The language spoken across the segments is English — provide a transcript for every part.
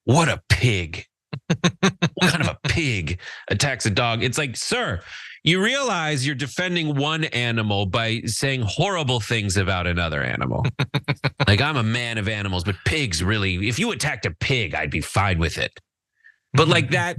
what a pig. What kind of a pig attacks a dog? It's like, sir, you realize you're defending one animal by saying horrible things about another animal. Like, I'm a man of animals, but pigs really, if you attacked a pig, I'd be fine with it. But like that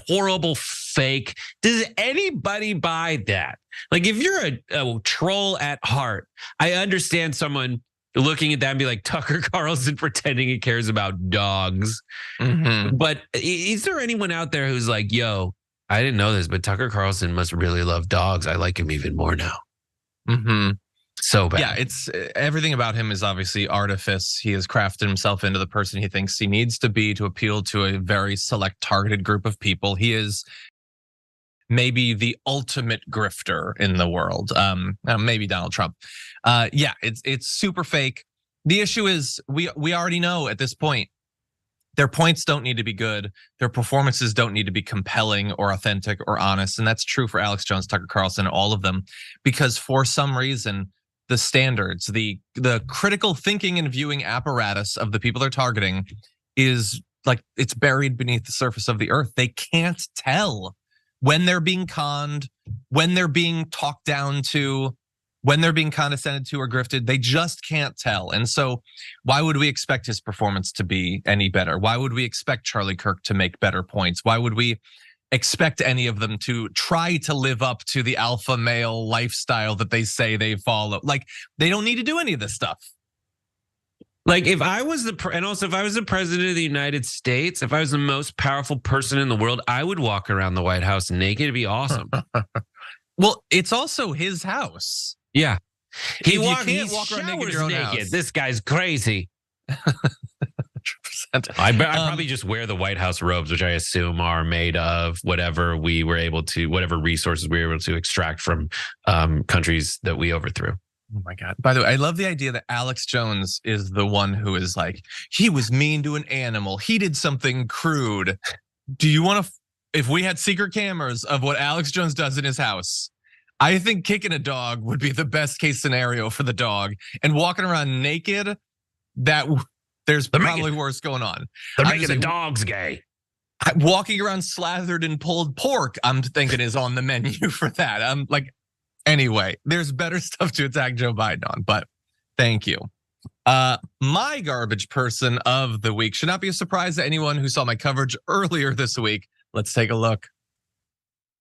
horrible fake, does anybody buy that? Like, if you're a troll at heart, I understand someone looking at that and be like, Tucker Carlson pretending he cares about dogs. Mm-hmm. But is there anyone out there who's like, yo, I didn't know this, but Tucker Carlson must really love dogs. I like him even more now. Mm-hmm. So bad. Yeah, it's everything about him is obviously artifice. He has crafted himself into the person he thinks he needs to be to appeal to a very select targeted group of people. He is maybe the ultimate grifter in the world. Maybe Donald Trump. Yeah, it's super fake. The issue is we already know at this point, their points don't need to be good. Their performances don't need to be compelling or authentic or honest. And that's true for Alex Jones, Tucker Carlson, all of them, because for some reason, the standards, the critical thinking and viewing apparatus of the people they're targeting is like, it's buried beneath the surface of the earth. They can't tell when they're being conned, when they're being talked down to, when they're being condescended to or grifted. They just can't tell. And so why would we expect his performance to be any better? Why would we expect Charlie Kirk to make better points? Why would we expect any of them to try to live up to the alpha male lifestyle that they say they follow? Like, they don't need to do any of this stuff. Like, if I was the president of the United States, if I was the most powerful person in the world, I would walk around the White House naked. It'd be awesome. Well, it's also his house. Yeah. He can't walk around naked in your own house. This guy's crazy. I probably just wear the White House robes, which I assume are made of whatever resources we were able to extract from countries that we overthrew. Oh my God. By the way, I love the idea that Alex Jones is the one who is like, he was mean to an animal. He did something crude. Do you want to, if we had secret cameras of what Alex Jones does in his house, I think kicking a dog would be the best case scenario for the dog, and walking around naked, there's probably worse going on. They're making the dogs gay. Walking around slathered in pulled pork, I'm thinking is on the menu for that. I'm like, anyway, there's better stuff to attack Joe Biden on, but thank you. My garbage person of the week should not be a surprise to anyone who saw my coverage earlier this week. Let's take a look.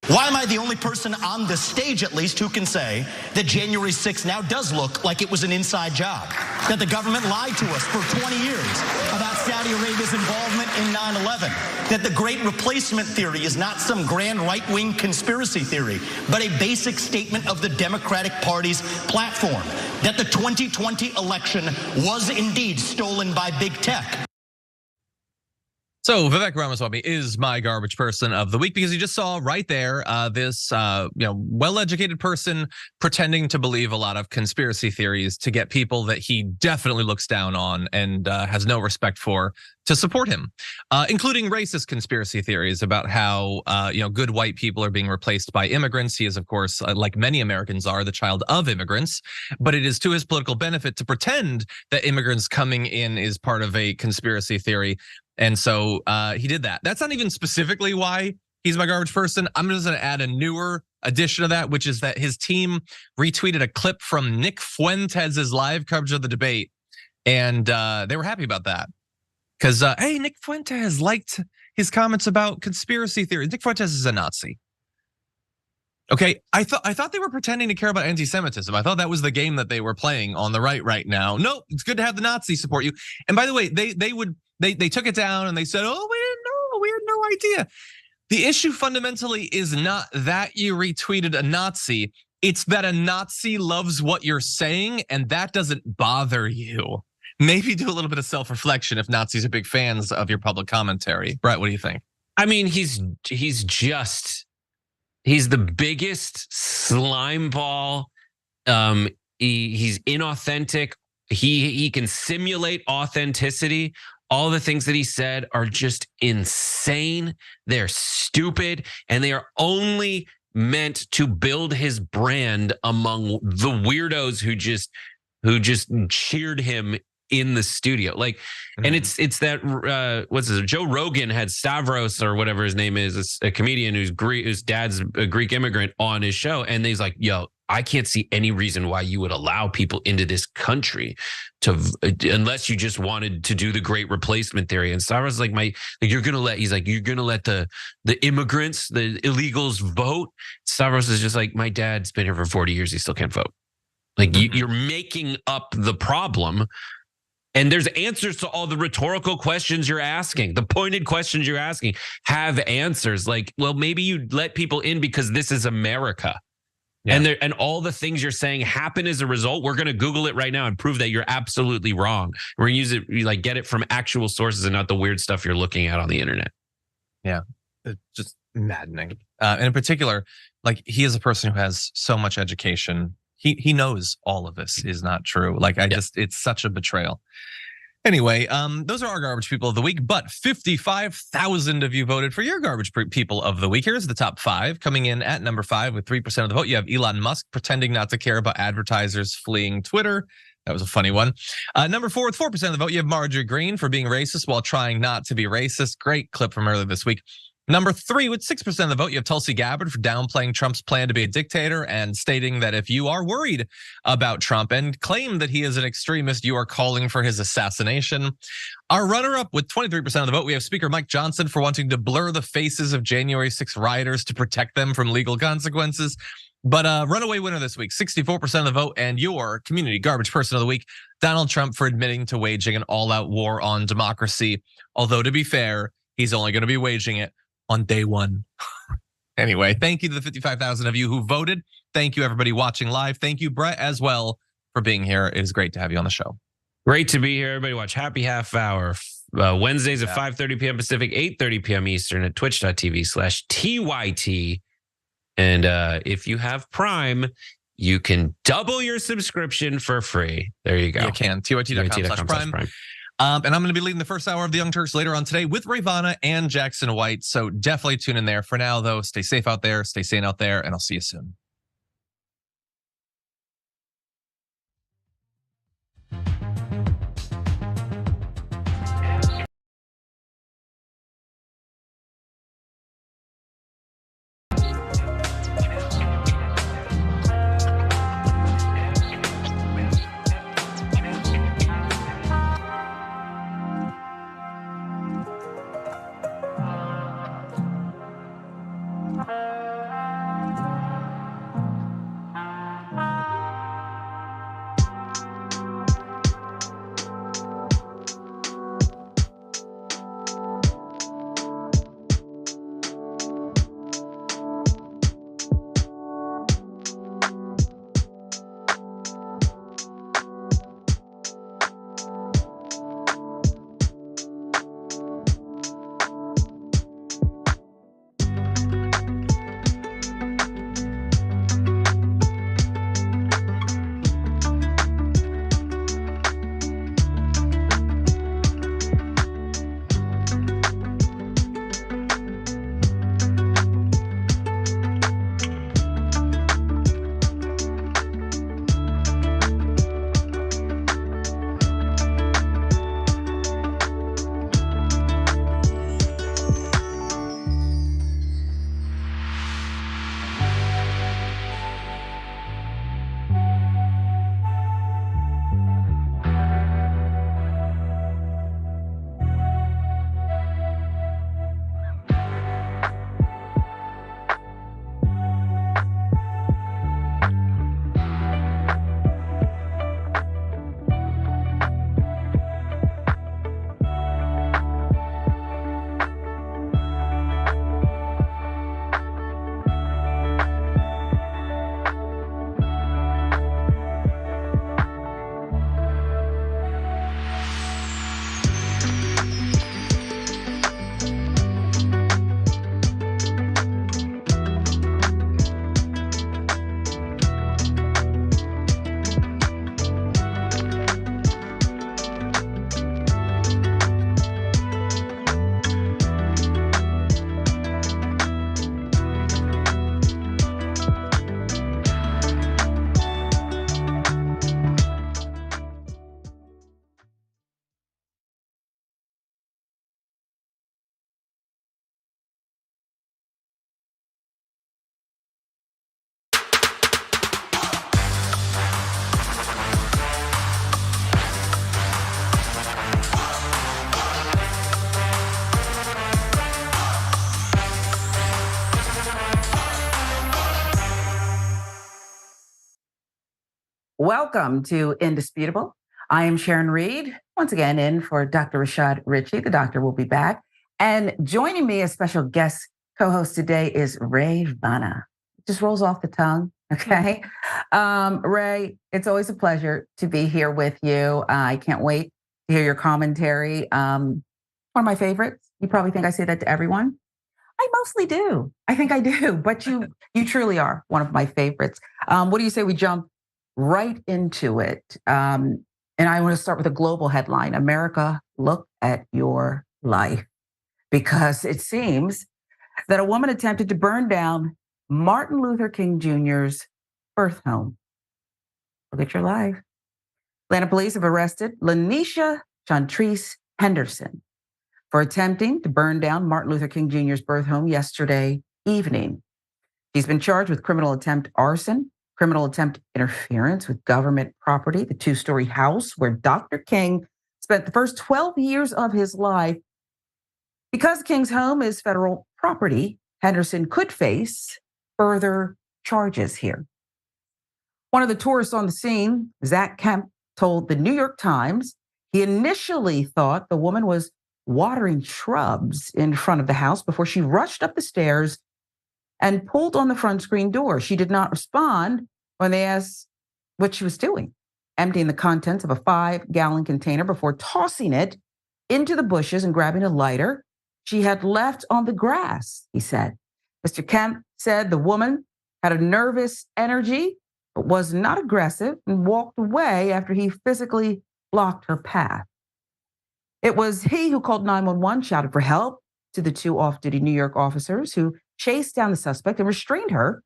Why am I the only person on the stage, at least, who can say that January 6th now does look like it was an inside job? That the government lied to us for 20 years about Saudi Arabia's involvement in 9/11? That the Great Replacement theory is not some grand right-wing conspiracy theory, but a basic statement of the Democratic Party's platform? That the 2020 election was indeed stolen by big tech? So Vivek Ramaswamy is my garbage person of the week because you just saw right there this well-educated person pretending to believe a lot of conspiracy theories to get people that he definitely looks down on and has no respect for to support him, including racist conspiracy theories about how good white people are being replaced by immigrants. He is, of course, like many Americans are, the child of immigrants, but it is to his political benefit to pretend that immigrants coming in is part of a conspiracy theory. And so he did that. That's not even specifically why he's my garbage person. I'm just gonna add a newer addition of that, which is that his team retweeted a clip from Nick Fuentes' live coverage of the debate. And they were happy about that. Because, hey, Nick Fuentes liked his comments about conspiracy theories. Nick Fuentes is a Nazi. Okay, I thought they were pretending to care about anti-Semitism. I thought that was the game that they were playing on the right now. No, it's good to have the Nazis support you. And by the way, they took it down and they said, oh, we didn't know, we had no idea. The issue fundamentally is not that you retweeted a Nazi, it's that a Nazi loves what you're saying and that doesn't bother you. Maybe do a little bit of self-reflection if Nazis are big fans of your public commentary. Brett, what do you think? I mean, he's the biggest slime ball. He's inauthentic. He can simulate authenticity. All the things that he said are just insane. They're stupid, and they are only meant to build his brand among the weirdos who just cheered him in the studio. Like, and it's that what's this? Joe Rogan had Stavros or whatever his name is, a comedian who's Greek, whose dad's a Greek immigrant, on his show, and he's like, "Yo, I can't see any reason why you would allow people into this country unless you just wanted to do the great replacement theory." And Stavros is like, you're gonna let the immigrants, the illegals vote. Stavros is just like, my dad's been here for 40 years, he still can't vote. Like, you're making up the problem. And there's answers to all the rhetorical questions you're asking. The pointed questions you're asking have answers. Like, well, maybe you let people in because this is America. Yeah. And all the things you're saying happen as a result. We're going to Google it right now and prove that you're absolutely wrong. We're going to use it, get it from actual sources and not the weird stuff you're looking at on the internet. Yeah, it's just maddening. And in particular, like, he is a person who has so much education. He knows all of this is not true. Like, it's such a betrayal. Anyway, those are our garbage people of the week, but 55,000 of you voted for your garbage people of the week. Here's the top 5. Coming in at number 5 with 3% of the vote, you have Elon Musk pretending not to care about advertisers fleeing Twitter. That was a funny one. Number 4 with 4% of the vote, you have Marjorie Greene for being racist while trying not to be racist. Great clip from earlier this week. Number 3 with 6% of the vote, you have Tulsi Gabbard for downplaying Trump's plan to be a dictator and stating that if you are worried about Trump and claim that he is an extremist, you are calling for his assassination. Our runner-up with 23% of the vote, we have Speaker Mike Johnson for wanting to blur the faces of January 6 rioters to protect them from legal consequences. But runaway winner this week, 64% of the vote, and your community garbage person of the week, Donald Trump, for admitting to waging an all-out war on democracy. Although, to be fair, he's only going to be waging it on day 1. Anyway, thank you to the 55,000 of you who voted. Thank you, everybody watching live. Thank you, Brett, as well, for being here. It is great to have you on the show. Great to be here. Everybody watch Happy Half Hour. Wednesdays at 5:30 p.m. Pacific, 8:30 p.m. Eastern at twitch.tv/TYT. And if you have Prime, you can double your subscription for free. There you go. You can. TYT.com/Prime. And I'm going to be leading the first hour of the Young Turks later on today with Rayyvana and Jackson White. So definitely tune in there. For now, though, stay safe out there, stay sane out there, and I'll see you soon. Welcome to Indisputable. I am Sharon Reed, once again in for Dr. Rashad Ritchie. The doctor will be back. And joining me as special guest co-host today is Rayyvana. It just rolls off the tongue, okay? Ray, it's always a pleasure to be here with you. I can't wait to hear your commentary. One of my favorites. You probably think I say that to everyone. I mostly do. I think I do, but you truly are one of my favorites. What do you say we jump right into it? And I want to start with a global headline. America, look at your life. Because it seems that a woman attempted to burn down Martin Luther King Jr.'s birth home. Look at your life. Atlanta police have arrested Lanisha Chantrice Henderson for attempting to burn down Martin Luther King Jr.'s birth home yesterday evening. She's been charged with criminal attempt arson, criminal attempt interference with government property, the two-story house where Dr. King spent the first 12 years of his life. Because King's home is federal property, Henderson could face further charges here. One of the tourists on the scene, Zach Kemp, told the New York Times he initially thought the woman was watering shrubs in front of the house before she rushed up the stairs and pulled on the front screen door. She did not respond when they asked what she was doing, emptying the contents of a 5-gallon container before tossing it into the bushes and grabbing a lighter she had left on the grass, he said. Mr. Kemp said the woman had a nervous energy, but was not aggressive and walked away after he physically blocked her path. It was he who called 911, shouted for help to the two off-duty New York officers who chased down the suspect and restrained her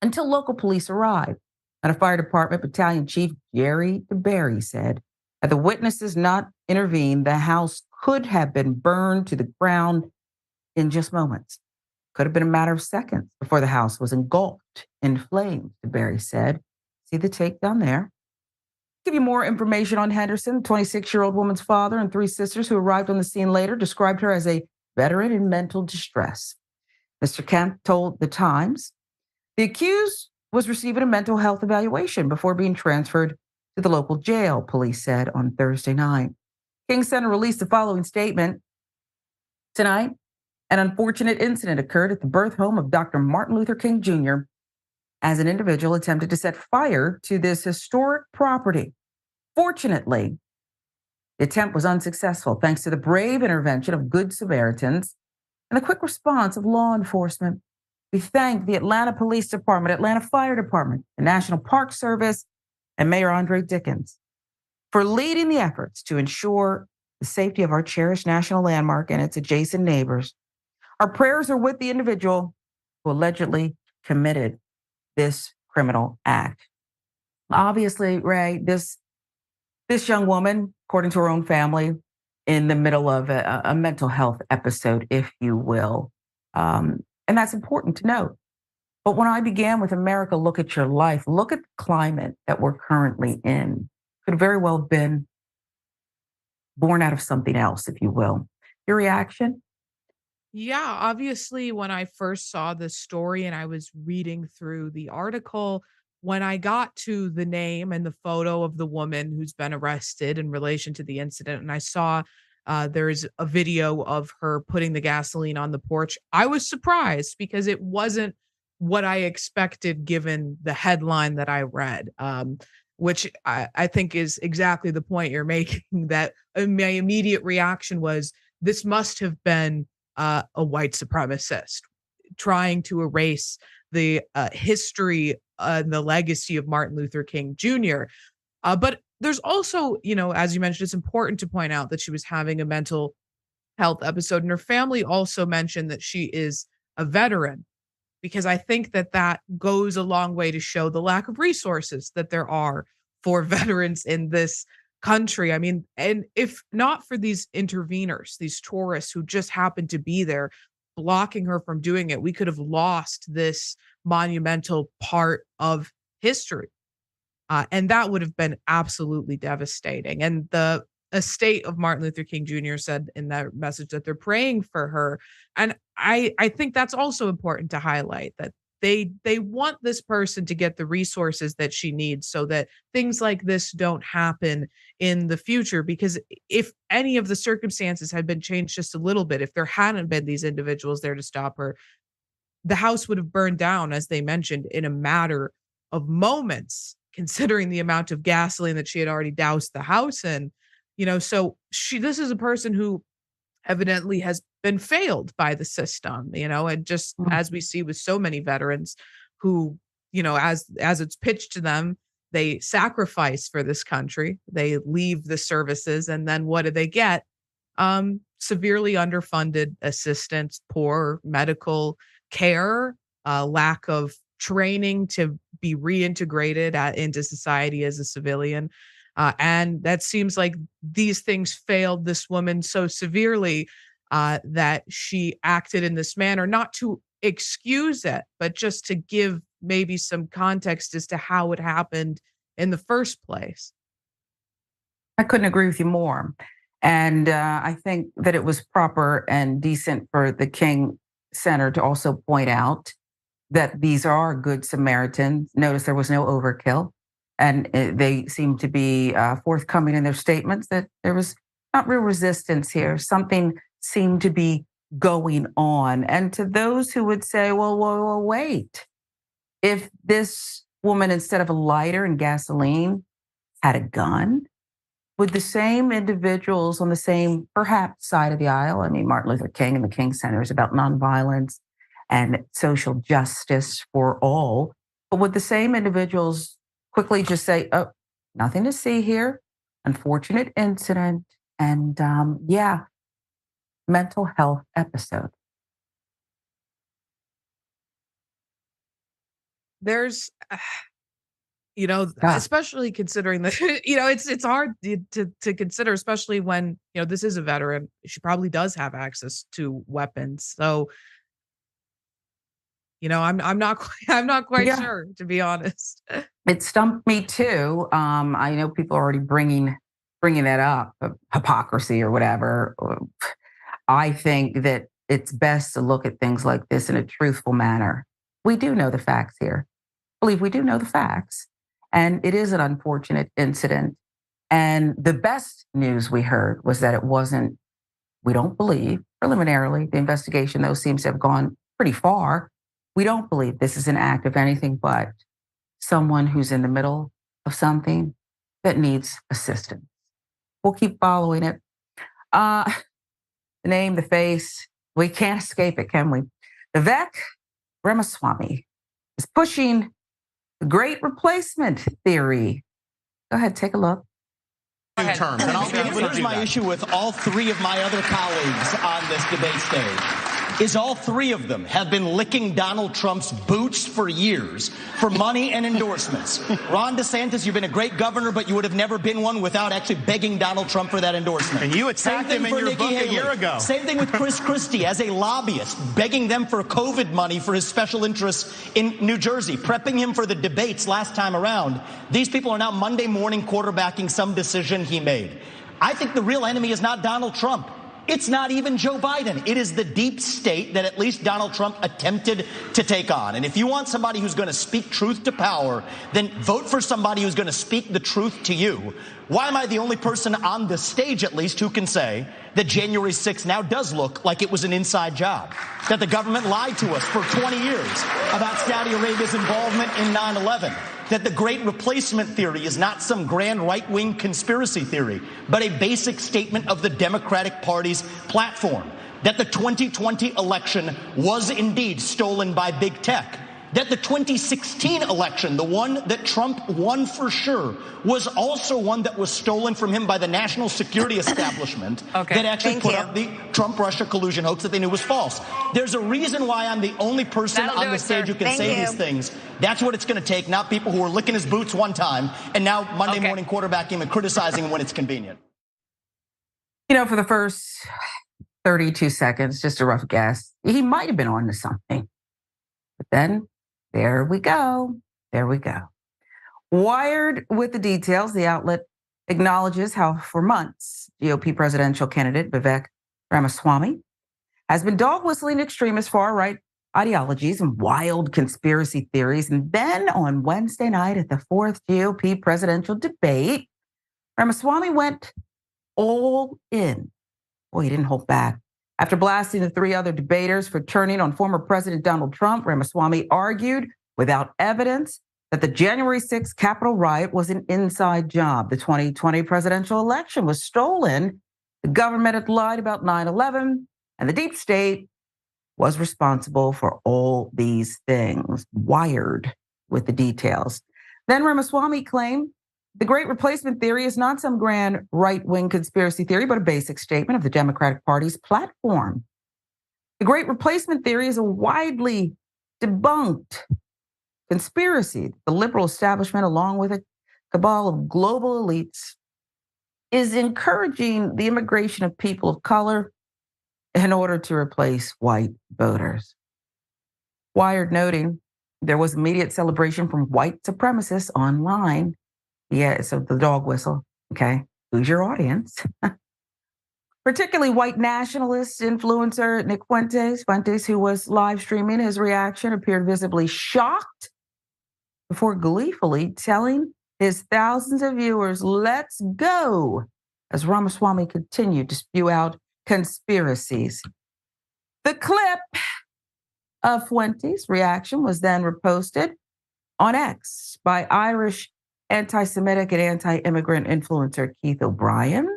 until local police arrived. And a fire department battalion chief, Jerry DeBerry, said, had the witnesses not intervened, the house could have been burned to the ground in just moments. Could have been a matter of seconds before the house was engulfed in flames, DeBerry said. See the takedown there? Give you more information on Henderson. The 26-year-old woman's father and 3 sisters who arrived on the scene later described her as a veteran in mental distress. Mr. Kemp told The Times the accused was receiving a mental health evaluation before being transferred to the local jail, police said on Thursday night. King Center released the following statement. Tonight, an unfortunate incident occurred at the birth home of Dr. Martin Luther King Jr. as an individual attempted to set fire to this historic property. Fortunately, the attempt was unsuccessful thanks to the brave intervention of Good Samaritans and the quick response of law enforcement. We thank the Atlanta Police Department, Atlanta Fire Department, the National Park Service, and Mayor Andre Dickens for leading the efforts to ensure the safety of our cherished national landmark and its adjacent neighbors. Our prayers are with the individual who allegedly committed this criminal act. Obviously, Ray, this young woman, according to her own family, in the middle of a mental health episode, if you will. And that's important to note. But when I began with America, look at your life, look at the climate that we're currently in. Could very well have been born out of something else, if you will. Your reaction? Yeah, obviously, when I first saw this story and I was reading through the article, when I got to the name and the photo of the woman who's been arrested in relation to the incident, and I saw there's a video of her putting the gasoline on the porch, I was surprised because it wasn't what I expected given the headline that I read. Which I think is exactly the point you're making, that my immediate reaction was, this must have been a white supremacist trying to erase the history and the legacy of Martin Luther King Jr. But there's also, as you mentioned, it's important to point out that she was having a mental health episode, and her family also mentioned that she is a veteran, because I think that goes a long way to show the lack of resources that there are for veterans in this country. I mean, and if not for these interveners, these tourists who just happened to be there blocking her from doing it, we could have lost this monumental part of history. And that would have been absolutely devastating. And the estate of Martin Luther King Jr. said in that message that they're praying for her. And I think that's also important to highlight, that they want this person to get the resources that she needs so that things like this don't happen in the future. Because if any of the circumstances had been changed just a little bit, if there hadn't been these individuals there to stop her, the house would have burned down, as they mentioned, in a matter of moments, considering the amount of gasoline that she had already doused the house in. So this is a person who evidently has been failed by the system, and just as we see with so many veterans who, as it's pitched to them, they sacrifice for this country, they leave the services, and then what do they get? Severely underfunded assistance, poor medical care, lack of training to be reintegrated into society as a civilian. And that seems like these things failed this woman so severely that she acted in this manner, not to excuse it, but just to give maybe some context as to how it happened in the first place. I couldn't agree with you more. And I think that it was proper and decent for the King Center to also point out that these are good Samaritans. Notice there was no overkill. And they seem to be forthcoming in their statements that there was not real resistance here. Something seemed to be going on. And to those who would say, well, wait, if this woman, instead of a lighter and gasoline, had a gun, would the same individuals on the same, perhaps, side of the aisle, I mean, Martin Luther King and the King Center is about nonviolence and social justice for all, but would the same individuals quickly just say, oh, nothing to see here, unfortunate incident, and mental health episode? There's, especially considering that, it's hard to consider, especially when, this is a veteran. She probably does have access to weapons. So, I'm not quite sure, to be honest. It stumped me too. I know people are already bringing that up, hypocrisy or whatever. I think that it's best to look at things like this in a truthful manner. We do know the facts here. I believe we do know the facts. And it is an unfortunate incident. And the best news we heard was that it wasn't, we don't believe, preliminarily, the investigation, though, seems to have gone pretty far. We don't believe this is an act of anything but someone who's in the middle of something that needs assistance. We'll keep following it. The name, the face, we can't escape it, can we? Vivek Ramaswamy is pushing the great replacement theory. Go ahead, take a look. Terms. And here's my issue with all three of my other colleagues on this debate stage. Is all three of them have been licking Donald Trump's boots for years for money and endorsements. Ron DeSantis, you've been a great governor, but you would have never been one without actually begging Donald Trump for that endorsement. And you attacked him in your book a year ago. Same thing with Chris Christie as a lobbyist, begging them for COVID money for his special interests in New Jersey, prepping him for the debates last time around. These people are now Monday morning quarterbacking some decision he made. I think the real enemy is not Donald Trump. It's not even Joe Biden. It is the deep state that at least Donald Trump attempted to take on. And if you want somebody who's going to speak truth to power, then vote for somebody who's going to speak the truth to you. Why am I the only person on the stage, at least, who can say that January 6th now does look like it was an inside job? That the government lied to us for 20 years about Saudi Arabia's involvement in 9/11? That the great replacement theory is not some grand right-wing conspiracy theory, but a basic statement of the Democratic Party's platform. That the 2020 election was indeed stolen by big tech. That the 2016 election, the one that Trump won for sure, was also one that was stolen from him by the national security establishment that actually put up the Trump-Russia collusion hoax that they knew was false. There's a reason why I'm the only person on the stage who can say these things. That's what it's going to take, not people who are licking his boots one time and now Monday morning quarterbacking him and criticizing him when it's convenient. For the first 32 seconds, just a rough guess, he might have been on to something. But then, there we go. Wired with the details, the outlet acknowledges how for months, GOP presidential candidate Vivek Ramaswamy has been dog whistling extremist far-right ideologies and wild conspiracy theories. And then on Wednesday night at the fourth GOP presidential debate, Ramaswamy went all in. Boy, he didn't hold back. After blasting the three other debaters for turning on former President Donald Trump, Ramaswamy argued without evidence that the January 6th Capitol riot was an inside job. The 2020 presidential election was stolen. The government had lied about 9/11, and the deep state was responsible for all these things. Wired with the details. Then Ramaswamy claimed the Great Replacement theory is not some grand right-wing conspiracy theory, but a basic statement of the Democratic Party's platform. The Great Replacement theory is a widely debunked conspiracy. The liberal establishment, along with a cabal of global elites, is encouraging the immigration of people of color in order to replace white voters. Wired noting there was immediate celebration from white supremacists online. Yeah, so the dog whistle, okay? Who's your audience? Particularly white nationalist influencer Nick Fuentes, who was live streaming his reaction, appeared visibly shocked before gleefully telling his thousands of viewers, "Let's go," as Ramaswamy continued to spew out conspiracies. The clip of Fuentes' reaction was then reposted on X by Irish anti-Semitic and anti-immigrant influencer Keith O'Brien,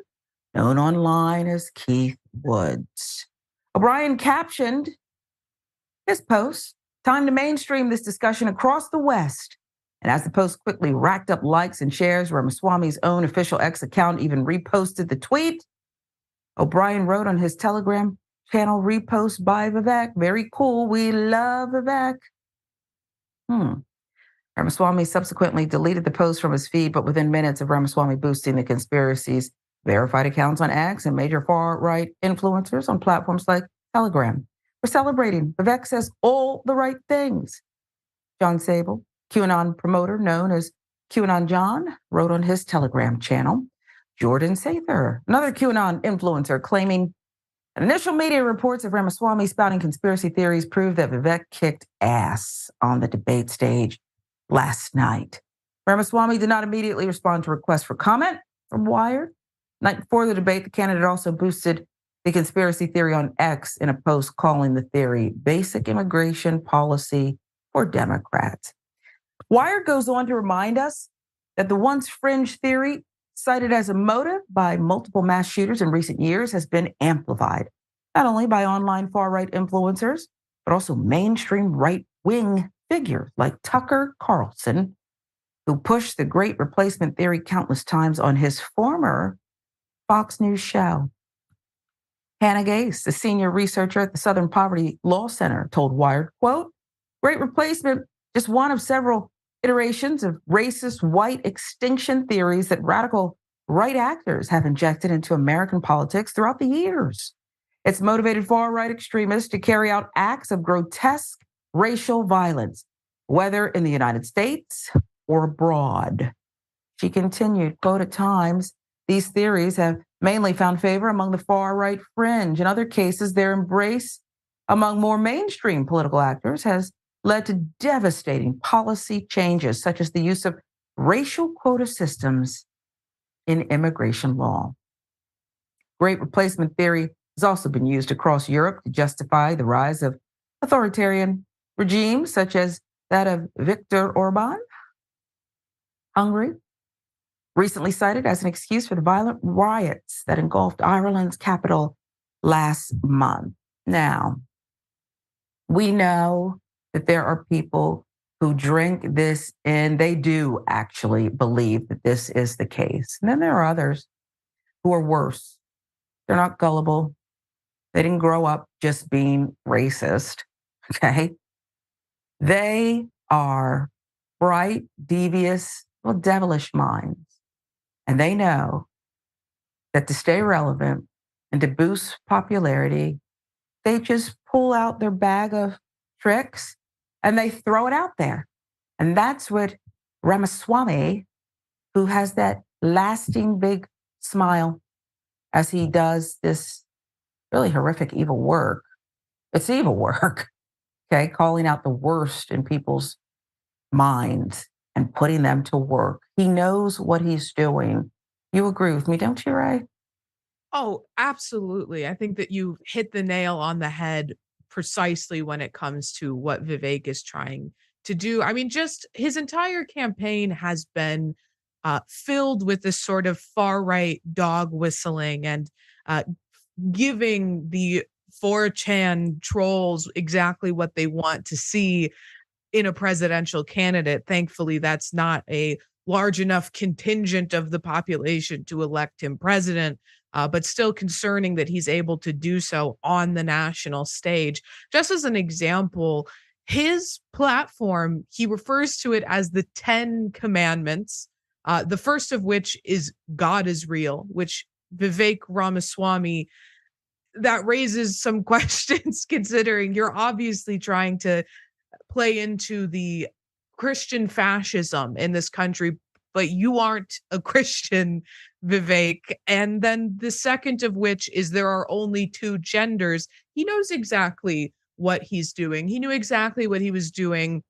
known online as Keith Woods. O'Brien captioned his post, "Time to mainstream this discussion across the West." And as the post quickly racked up likes and shares, Ramaswamy's own official X account even reposted the tweet. O'Brien wrote on his Telegram channel, "Repost by Vivek. Very cool. We love Vivek." Ramaswamy subsequently deleted the post from his feed, but within minutes of Ramaswamy boosting the conspiracies, verified accounts on X and major far-right influencers on platforms like Telegram were celebrating. Vivek says all the right things. John Sable, QAnon promoter known as QAnon John, wrote on his Telegram channel. Jordan Sather, another QAnon influencer, claiming initial media reports of Ramaswamy spouting conspiracy theories proved that Vivek kicked ass on the debate stage last night. Ramaswamy did not immediately respond to requests for comment from Wired. Night before the debate, the candidate also boosted the conspiracy theory on X in a post calling the theory basic immigration policy for Democrats. Wired goes on to remind us that the once fringe theory, cited as a motive by multiple mass shooters in recent years, has been amplified, not only by online far-right influencers, but also mainstream right-wing figures like Tucker Carlson, who pushed the Great Replacement theory countless times on his former Fox News show. Hannah Gase, the senior researcher at the Southern Poverty Law Center, told Wired, quote, "Great Replacement, just one of several iterations of racist white extinction theories that radical right actors have injected into American politics throughout the years. It's motivated far-right extremists to carry out acts of grotesque racial violence, whether in the United States or abroad." She continued, quote, "At times, these theories have mainly found favor among the far-right fringe. In other cases, their embrace among more mainstream political actors has led to devastating policy changes, such as the use of racial quota systems in immigration law." Great Replacement theory has also been used across Europe to justify the rise of authoritarian regimes, such as that of Viktor Orban, Hungary, recently cited as an excuse for the violent riots that engulfed Ireland's capital last month. Now, we know that there are people who drink this in. They do actually believe that this is the case. And then there are others who are worse. They're not gullible. They didn't grow up just being racist, okay? They are bright, devious, well, devilish minds. And they know that to stay relevant and to boost popularity, they just pull out their bag of tricks and they throw it out there. And that's what Ramaswamy, who has that lasting big smile as he does this really horrific evil work. It's evil work. okay, calling out the worst in people's minds and putting them to work. He knows what he's doing. You agree with me, don't you, Ray? Oh, absolutely. I think that you hit the nail on the head precisely when it comes to what Vivek is trying to do. I mean, just his entire campaign has been filled with this sort of far right dog whistling and uh, giving the 4chan trolls exactly what they want to see in a presidential candidate. Thankfully, that's not a large enough contingent of the population to elect him president, but still concerning that he's able to do so on the national stage. Just as an example, his platform, he refers to it as the 10 commandments, the first of which is God is real, which Vivek Ramaswamy, that raises some questions considering you're obviously trying to play into the Christian fascism in this country, but you aren't a Christian, Vivek. And then the second of which is there are only two genders. He knows exactly what he's doing. He knew exactly what he was doing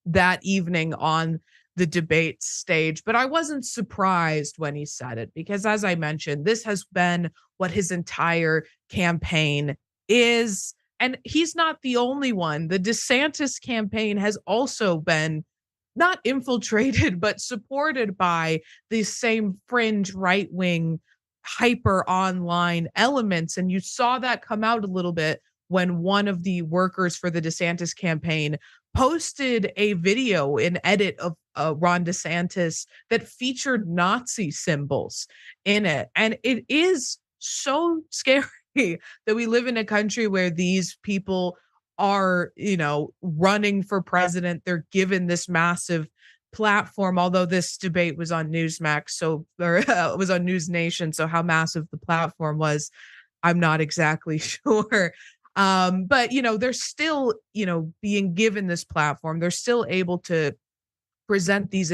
that evening on the debate stage, but I wasn't surprised when he said it because, as I mentioned, this has been what his entire campaign is. And he's not the only one. The DeSantis campaign has also been not infiltrated, but supported by these same fringe right wing, hyper online elements. And you saw that come out a little bit when one of the workers for the DeSantis campaign posted a video, an edit of Ron DeSantis that featured Nazi symbols in it. And it is so scary that we live in a country where these people are, running for president. They're given this massive platform, although this debate was on Newsmax, it was on News Nation. So how massive the platform was, I'm not exactly sure. But they're still, being given this platform. They're still able to present these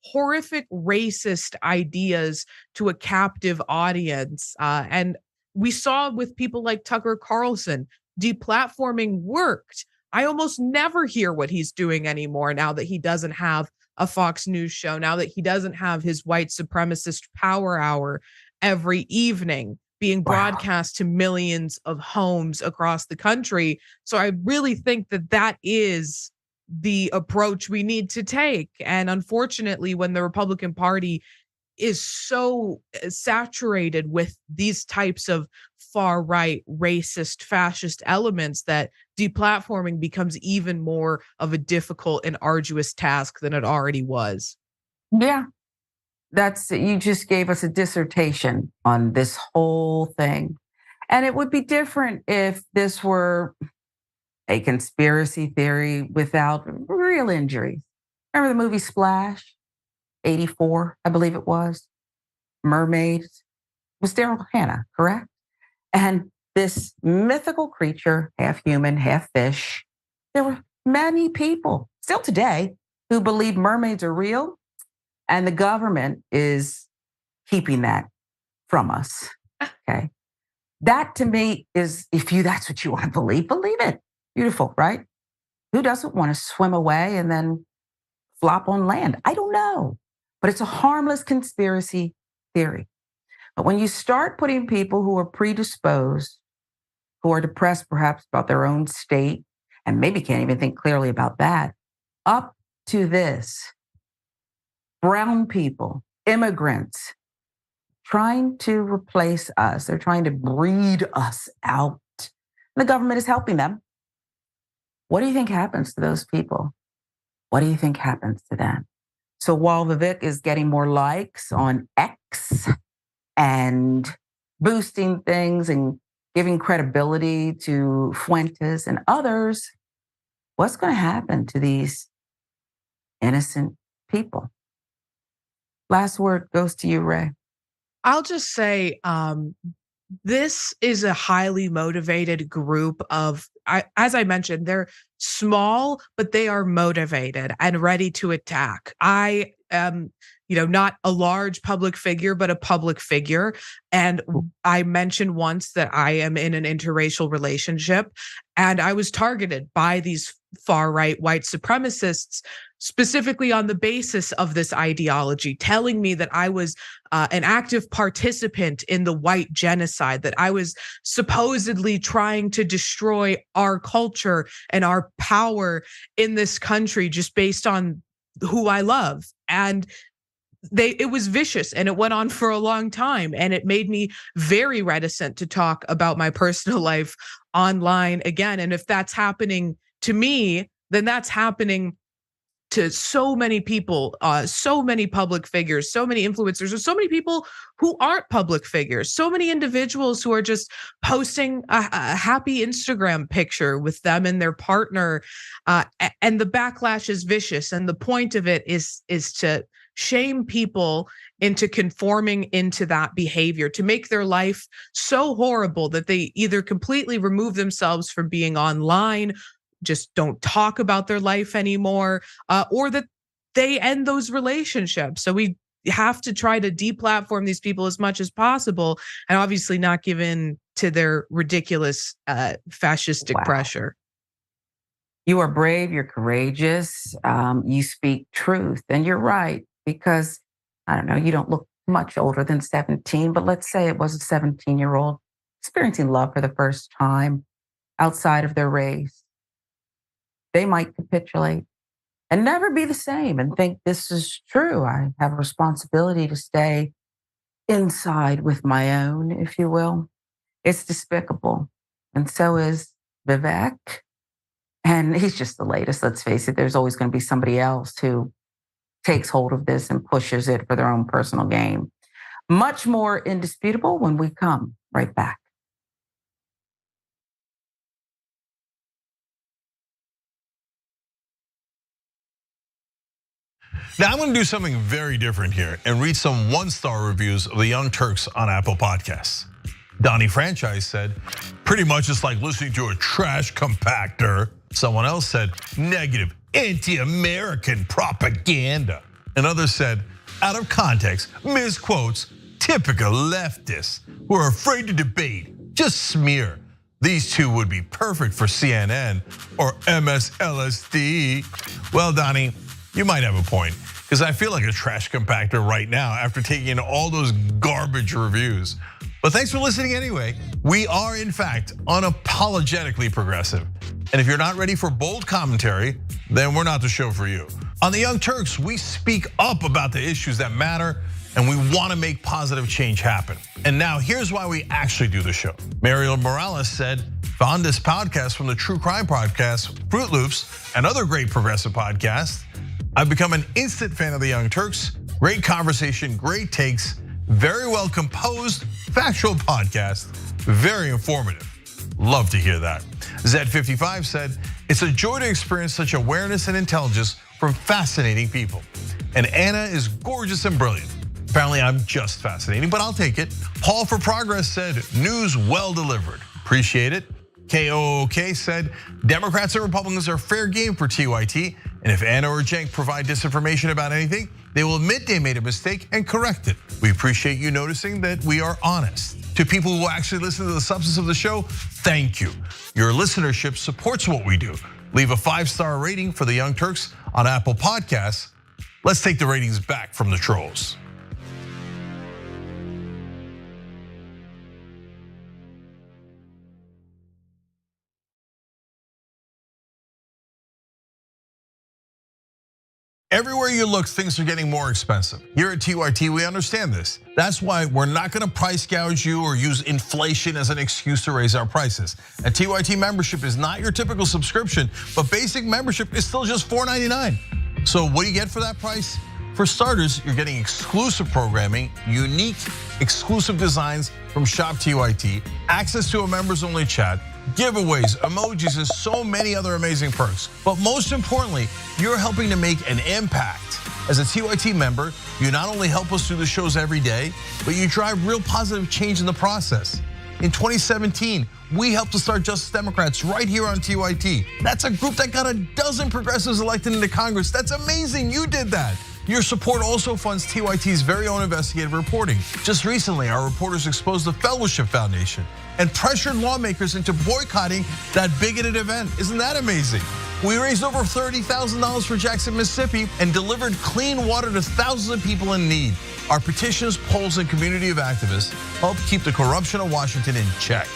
horrific racist ideas to a captive audience. And we saw with people like Tucker Carlson, deplatforming worked. I almost never hear what he's doing anymore now that he doesn't have a Fox News show, now that he doesn't have his white supremacist power hour every evening being broadcast to millions of homes across the country. So I really think that that is the approach we need to take. And unfortunately, when the Republican Party is so saturated with these types of far right, racist, fascist elements, that deplatforming becomes even more of a difficult and arduous task than it already was. Yeah. You just gave us a dissertation on this whole thing. And it would be different if this were a conspiracy theory without real injuries. Remember the movie Splash? 84, I believe it was. Mermaids. It was Daryl Hannah, correct? And this mythical creature, half human, half fish. There were many people, still today, who believe mermaids are real. And the government is keeping that from us. Okay. That to me is, that's what you want to believe it. Beautiful, right? Who doesn't want to swim away and then flop on land? I don't know. But it's a harmless conspiracy theory. But when you start putting people who are predisposed, who are depressed perhaps about their own state, and maybe can't even think clearly about that, up to this, brown people, immigrants, trying to replace us. They're trying to breed us out. The government is helping them. What do you think happens to those people? What do you think happens to them? So while Vivek is getting more likes on X and boosting things and giving credibility to Fuentes and others, what's going to happen to these innocent people? Last word goes to you, Ray. I'll just say this is a highly motivated group of, as I mentioned, they're small, but they are motivated and ready to attack. I am, not a large public figure, but a public figure. And I mentioned once that I am in an interracial relationship, and I was targeted by these far-right white supremacists, specifically on the basis of this ideology, telling me that I was an active participant in the white genocide, that I was supposedly trying to destroy our culture and our power in this country just based on who I love. And it was vicious, and it went on for a long time, and it made me very reticent to talk about my personal life online again. And if that's happening to me, then that's happening to so many people, so many public figures, so many influencers, or so many people who aren't public figures, so many individuals who are just posting a happy Instagram picture with them and their partner. And the backlash is vicious. And the point of it is to shame people into conforming into that behavior, to make their life so horrible that they either completely remove themselves from being online, just don't talk about their life anymore, or that they end those relationships. So we have to try to deplatform these people as much as possible, and obviously not give in to their ridiculous fascistic pressure. You are brave, you're courageous, you speak truth, and you're right, because I don't know, you don't look much older than 17, but let's say it was a 17-year-old experiencing love for the first time outside of their race. They might capitulate and never be the same and think this is true. I have a responsibility to stay inside with my own, if you will. It's despicable. And so is Vivek. And he's just the latest. Let's face it, there's always going to be somebody else who takes hold of this and pushes it for their own personal gain. Much more indisputable when we come right back. Now I'm going to do something very different here and read some one-star reviews of the Young Turks on Apple Podcasts. Donnie Franchise said, pretty much it's like listening to a trash compactor. Someone else said, negative, anti-American propaganda. And others said, out of context, misquotes, typical leftists who are afraid to debate, just smear. These two would be perfect for CNN or MSLSD. Well, Donnie, you might have a point, because I feel like a trash compactor right now after taking in all those garbage reviews. But thanks for listening anyway. We are, in fact, unapologetically progressive. And if you're not ready for bold commentary, then we're not the show for you. On the Young Turks, we speak up about the issues that matter, and we want to make positive change happen. And now here's why we actually do the show. Mariel Morales said, found this podcast from the True Crime Podcast, Fruit Loops, and other great progressive podcasts. I've become an instant fan of the Young Turks. Great conversation, great takes, very well composed, factual podcast, very informative. Love to hear that. Z55 said, it's a joy to experience such awareness and intelligence from fascinating people. And Anna is gorgeous and brilliant. Apparently I'm just fascinating, but I'll take it. Paul for Progress said, news well delivered. Appreciate it. KOOK said, Democrats and Republicans are fair game for TYT. And if Anna or Cenk provide disinformation about anything, they will admit they made a mistake and correct it. We appreciate you noticing that we are honest. To people who actually listen to the substance of the show, thank you. Your listenership supports what we do. Leave a 5-star rating for the Young Turks on Apple Podcasts. Let's take the ratings back from the trolls. Everywhere you look, things are getting more expensive. Here at TYT, we understand this. That's why we're not gonna price gouge you or use inflation as an excuse to raise our prices. A TYT membership is not your typical subscription, but basic membership is still just $4.99. So what do you get for that price? For starters, you're getting exclusive programming, unique, exclusive designs from Shop TYT, access to a members-only chat, giveaways, emojis, and so many other amazing perks. But most importantly, you're helping to make an impact. As a TYT member, you not only help us do the shows every day, but you drive real positive change in the process. In 2017, we helped to start Justice Democrats right here on TYT. That's a group that got a dozen progressives elected into Congress. That's amazing, you did that. Your support also funds TYT's very own investigative reporting. Just recently, our reporters exposed the Fellowship Foundation and pressured lawmakers into boycotting that bigoted event. Isn't that amazing? We raised over $30,000 for Jackson, Mississippi, and delivered clean water to thousands of people in need. Our petitions, polls, and community of activists help keep the corruption of Washington in check.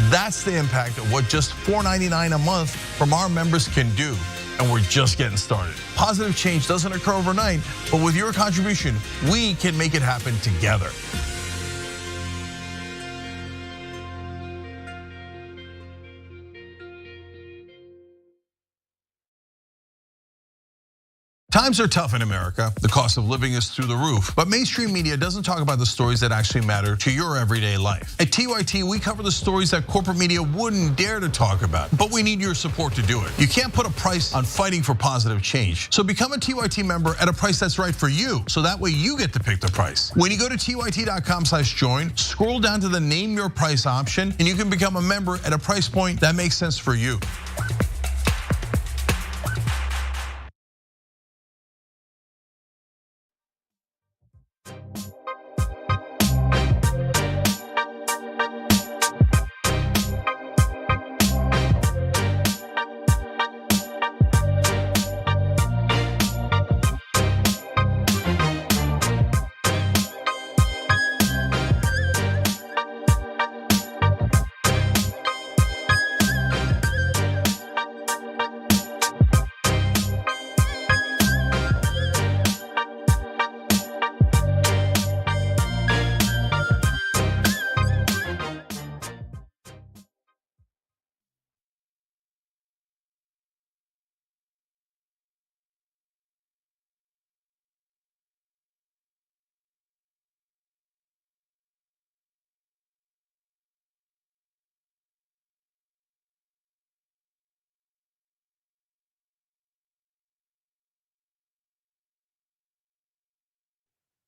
That's the impact of what just $4.99 a month from our members can do. And we're just getting started. Positive change doesn't occur overnight, but with your contribution, we can make it happen together. Times are tough in America. The cost of living is through the roof. But mainstream media doesn't talk about the stories that actually matter to your everyday life. At TYT, we cover the stories that corporate media wouldn't dare to talk about. But we need your support to do it. You can't put a price on fighting for positive change. So become a TYT member at a price that's right for you. So that way you get to pick the price. When you go to tyt.com/join, scroll down to the name your price option, and you can become a member at a price point that makes sense for you.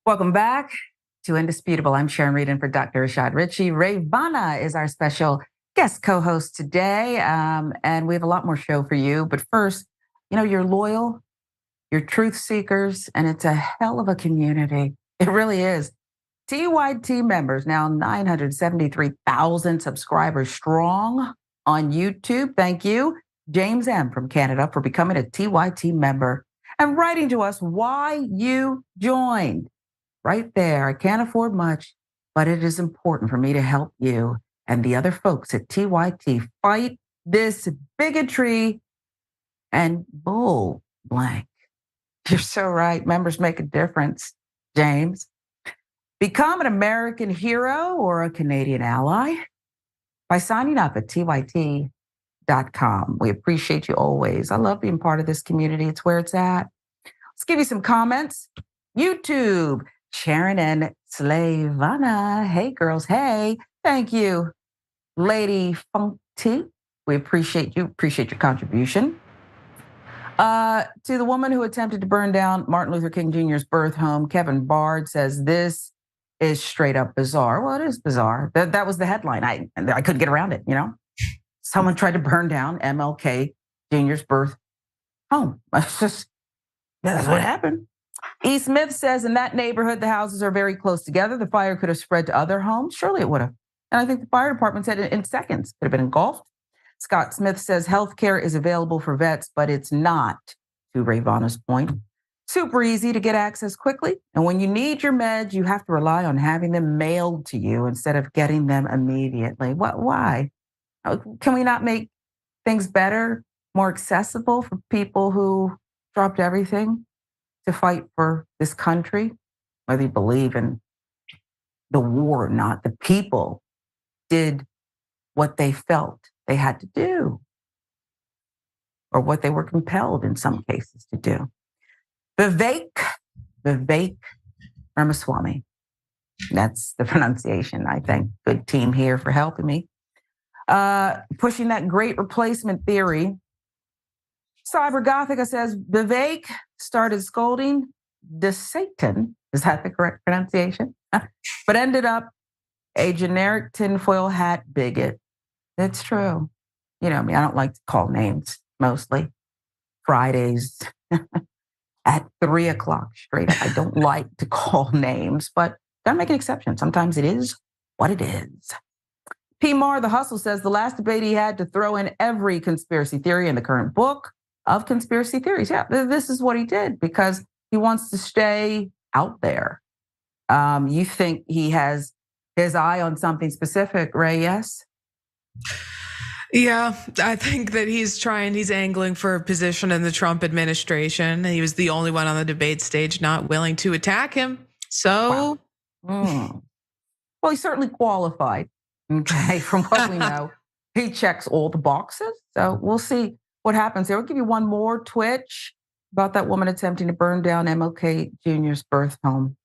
Welcome back to Indisputable. I'm Sharon Reed in for Dr. Rashad Ritchie. Rayyvana is our special guest co-host today, and we have a lot more show for you. But first, you're loyal, you're truth seekers, and it's a hell of a community. It really is. TYT members, now 973,000 subscribers strong on YouTube. Thank you, James M. from Canada, for becoming a TYT member and writing to us why you joined. Right there, I can't afford much, but it is important for me to help you and the other folks at TYT fight this bigotry and bull blank. You're so right. Members make a difference, James. Become an American hero or a Canadian ally by signing up at tyt.com. We appreciate you always. I love being part of this community. It's where it's at. Let's give you some comments. YouTube. Sharon and Slavana. Hey, girls. Hey, thank you. Lady Funky. We appreciate you. Appreciate your contribution. To the woman who attempted to burn down Martin Luther King Jr.'s birth home, Kevin Bard says this is straight up bizarre. Well, it is bizarre. That was the headline. I couldn't get around it, Someone tried to burn down MLK Jr.'s birth home. That's what happened. E. Smith says in that neighborhood, the houses are very close together. The fire could have spread to other homes. Surely it would have. And I think the fire department said in seconds, could have been engulfed. Scott Smith says healthcare is available for vets, but it's not, to Rayyvana's point. Super easy to get access quickly. And when you need your meds, you have to rely on having them mailed to you instead of getting them immediately. Why? Can we not make things better, more accessible for people who dropped everything to fight for this country, whether you believe in the war or not? The people did what they felt they had to do, or what they were compelled in some cases to do. Vivek Ramaswamy. That's the pronunciation. I thank good team here for helping me. Pushing that great replacement theory. Cyber Gothica says Vivek started scolding the Satan. Is that the correct pronunciation? But ended up a generic tinfoil hat bigot. That's true. I don't like to call names mostly. Fridays. at 3 o'clock straight up. I don't like to call names, but gotta make an exception. Sometimes it is what it is. P. Marr, The Hustle, says the last debate he had to throw in every conspiracy theory in the current book of conspiracy theories. Yeah, this is what he did because he wants to stay out there. You think he has his eye on something specific, Ray? Yes? Yeah, I think that he's angling for a position in the Trump administration. He was the only one on the debate stage not willing to attack him. So, wow. Well, he's certainly qualified. Okay, from what we know, he checks all the boxes. So we'll see what happens there. We'll give you one more twitch about that woman attempting to burn down MLK Jr.'s birth home.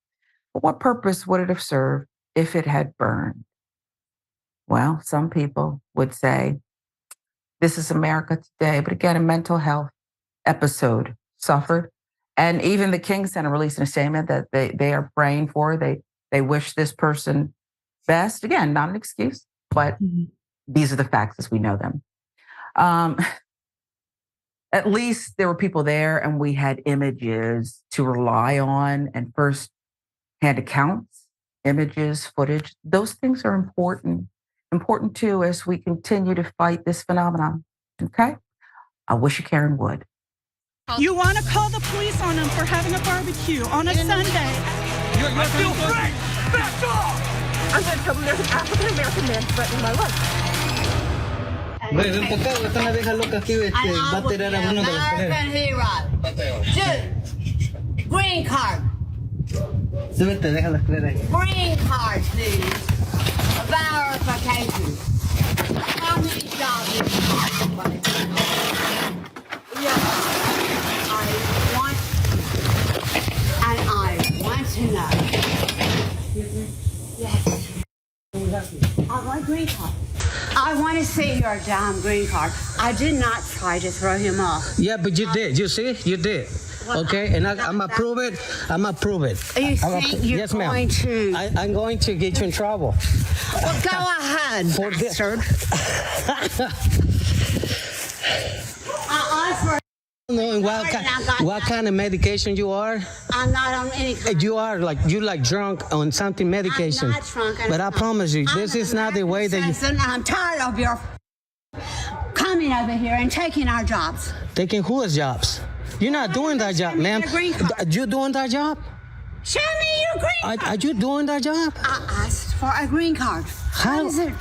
But what purpose would it have served if it had burned? Well, some people would say this is America today, but again, a mental health episode suffered. And even the King Center released a statement that they are praying for. They wish this person best. Again, not an excuse, but these are the facts as we know them. At least there were people there and we had images to rely on and first-hand accounts, images, footage. Those things are important too as we continue to fight this phenomenon, okay? I wish you Karen would. You want to call the police on them for having a barbecue on a Sunday. I feel free! Back off! I'm going to tell them there's an African-American man threatening my life. Ven para acá, esta me deja loca aquí, va a tirar a uno de las American hero. Dude, green card. Súbete, déjala escalera ahí. Green card, please. Verification. How many jobs is I want to know. Yes. I want green card. I want to see your damn green card. I did not try to throw him off. Yeah, but you did. You see? You did. Okay, and I'm gonna prove it. I'm gonna prove it. You think you're yes, ma'am. going to? I'm going to get you in trouble. Well, go ahead, bastard. Knowing what kind of medication you are? I'm not on any kind. You are like drunk on something medication. I'm not drunk. But I promise you, this is not the way that you. I'm tired of your coming over here and taking our jobs. Taking whose jobs? You're not doing that job, ma'am. You doing that job? Show me your green card. Are you doing that job? I asked for a green card. How? What is it?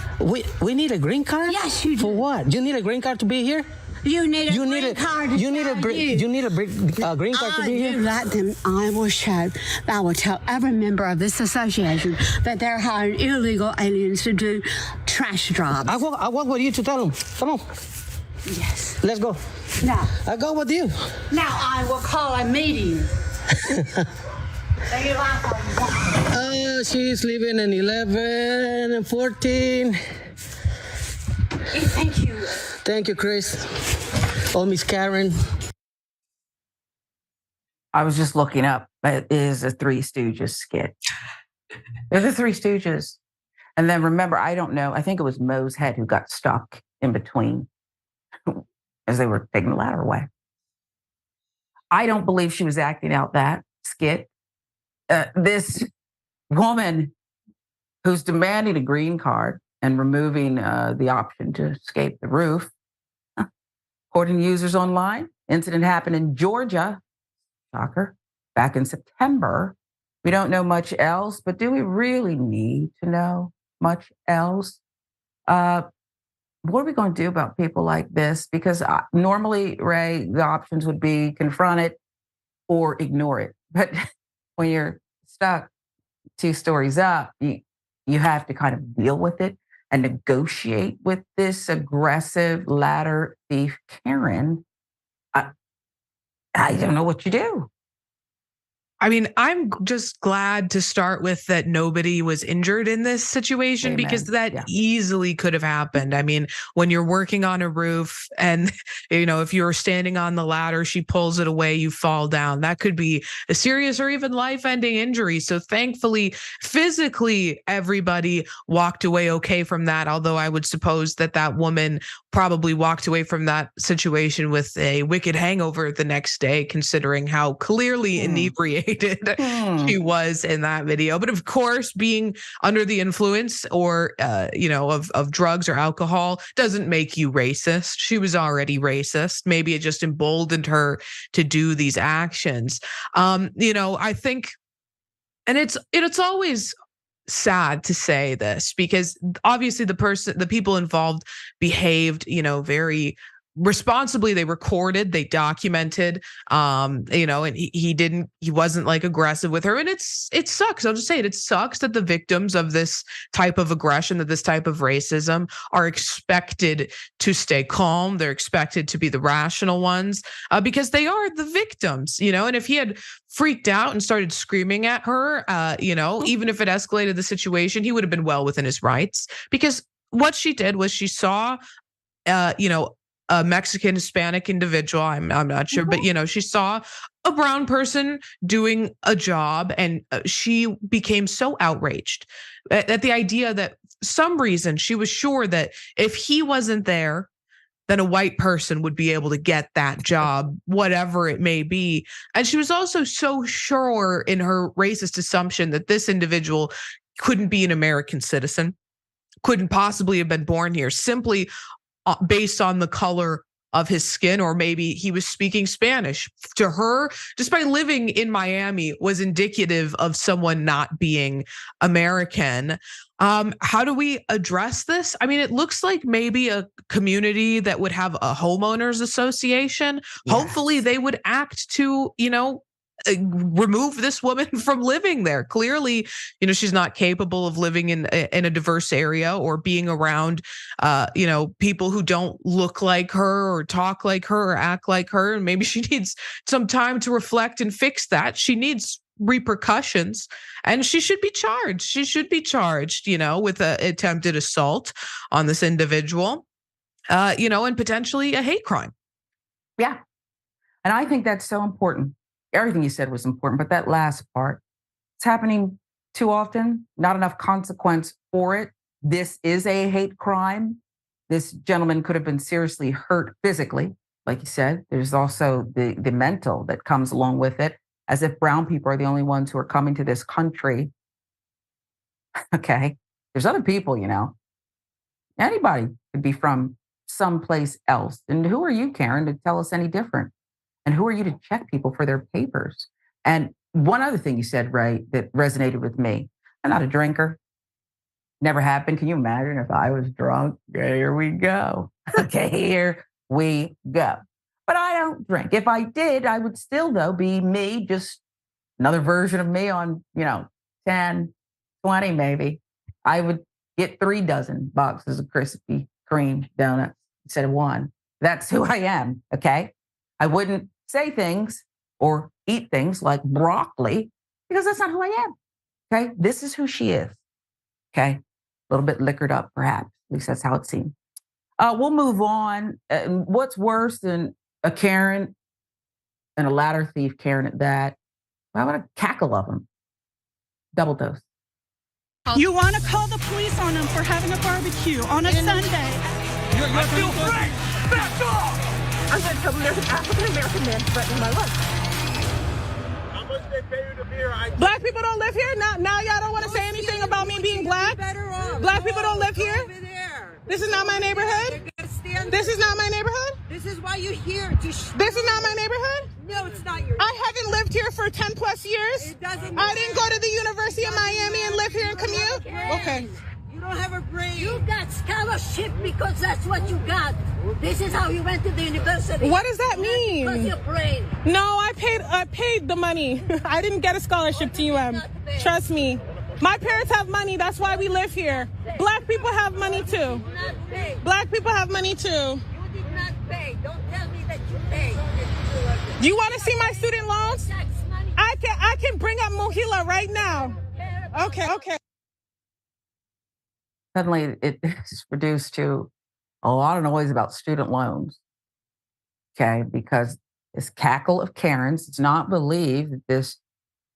We need a green card? Yes, you do. For what? You need a green card to be here? You need a green card. You need a green card to be here? You let them. I will show. I will tell every member of this association that they're hiring illegal aliens to do trash jobs. I walk with you to tell them. Come on. Yes. Let's go. Now. I go with you. Now I will call a meeting. She's leaving in 11 and 14. Thank you. Thank you, Chris. Oh, Miss Karen. I was just looking up. It is a Three Stooges skit. They're the Three Stooges. And then remember, I don't know, I think it was Moe's head who got stuck in between as they were taking the ladder away. I don't believe she was acting out that skit. This woman who's demanding a green card and removing the option to escape the roof. According to users online, incident happened in Georgia, shocker, back in September. We don't know much else, but do we really need to know much else? What are we going to do about people like this? Because normally, Ray, the options would be confront it or ignore it. But when you're stuck 2 stories up, you have to kind of deal with it and negotiate with this aggressive ladder thief Karen. I don't know what you do. I mean, I'm just glad to start with that nobody was injured in this situation. Amen. Because that easily could have happened. I mean, when you're working on a roof and, if you're standing on the ladder, she pulls it away, you fall down. That could be a serious or even life-ending injury. So thankfully, physically, everybody walked away okay from that. Although I would suppose that woman probably walked away from that situation with a wicked hangover the next day, considering how clearly inebriated she was in that video. But of course, being under the influence or of drugs or alcohol doesn't make you racist. She was already racist. Maybe it just emboldened her to do these actions. I think, and it's always sad to say this because obviously the people involved behaved, very responsibly. They recorded, they documented, and he wasn't like aggressive with her. And it sucks. I'll just say it sucks that the victims of this type of aggression, that this type of racism are expected to stay calm. They're expected to be the rational ones because they are the victims, and if he had freaked out and started screaming at her, even if it escalated the situation, he would have been well within his rights because what she did was she saw, a Mexican Hispanic individual. I'm not sure, but she saw a brown person doing a job, and she became so outraged at the idea that some reason she was sure that if he wasn't there, then a white person would be able to get that job, whatever it may be. And she was also so sure in her racist assumption that this individual couldn't be an American citizen, couldn't possibly have been born here, simply based on the color of his skin, or maybe he was speaking Spanish. To her, just by living in Miami, was indicative of someone not being American. How do we address this? I mean, it looks like maybe a community that would have a homeowners association. Yes. Hopefully they would act to, remove this woman from living there. Clearly, she's not capable of living in a diverse area or being around, people who don't look like her or talk like her or act like her. And maybe she needs some time to reflect and fix that. She needs repercussions and she should be charged. She should be charged, with an attempted assault on this individual, and potentially a hate crime. Yeah. And I think that's so important. Everything you said was important, but that last part, it's happening too often, not enough consequence for it. This is a hate crime. This gentleman could have been seriously hurt physically, like you said. There's also the mental that comes along with it, as if brown people are the only ones who are coming to this country. Okay, there's other people, Anybody could be from someplace else. And who are you, Karen, to tell us any different? And who are you to check people for their papers? And one other thing you said, Ray, that resonated with me. I'm not a drinker. Never have been. Can you imagine if I was drunk? Here we go. Okay, here we go. But I don't drink. If I did, I would still, though, be me, just another version of me on, 10, 20 maybe. I would get 3 dozen boxes of Krispy Kreme donuts instead of 1. That's who I am, okay? I wouldn't say things or eat things like broccoli because that's not who I am. Okay. This is who she is. Okay. A little bit liquored up, perhaps. At least that's how it seems. We'll move on. What's worse than a Karen and a ladder thief Karen at that? Well, I want a cackle of them. Double dose. You want to call the police on them for having a barbecue on a Sunday. I feel free. Back off. I'm going to tell them there's an African-American man threatening my life. How much they pay you to be here? Black people don't live here? Now y'all don't want to say anything about me being black? Black people don't live here? This is not my neighborhood? This is not my neighborhood? This is why you're here. This is not my neighborhood? No, it's not your I haven't lived here for 10 plus years. It doesn't I didn't go to the University of Miami and live here and commute? Okay. You don't have a brain. You got scholarship because that's what you got. This is how you went to the university. What does that mean? Because your brain. No, I paid the money. I didn't get a scholarship to UM. Trust me. My parents have money. That's why we live here. Black people have money too. Black people have money too. You did not pay. Don't tell me that you paid. You want to see my student loans? I I can bring up Mohila right now. Okay. Suddenly it's reduced to a lot of noise about student loans. Okay, because this cackle of Karens does not believe that this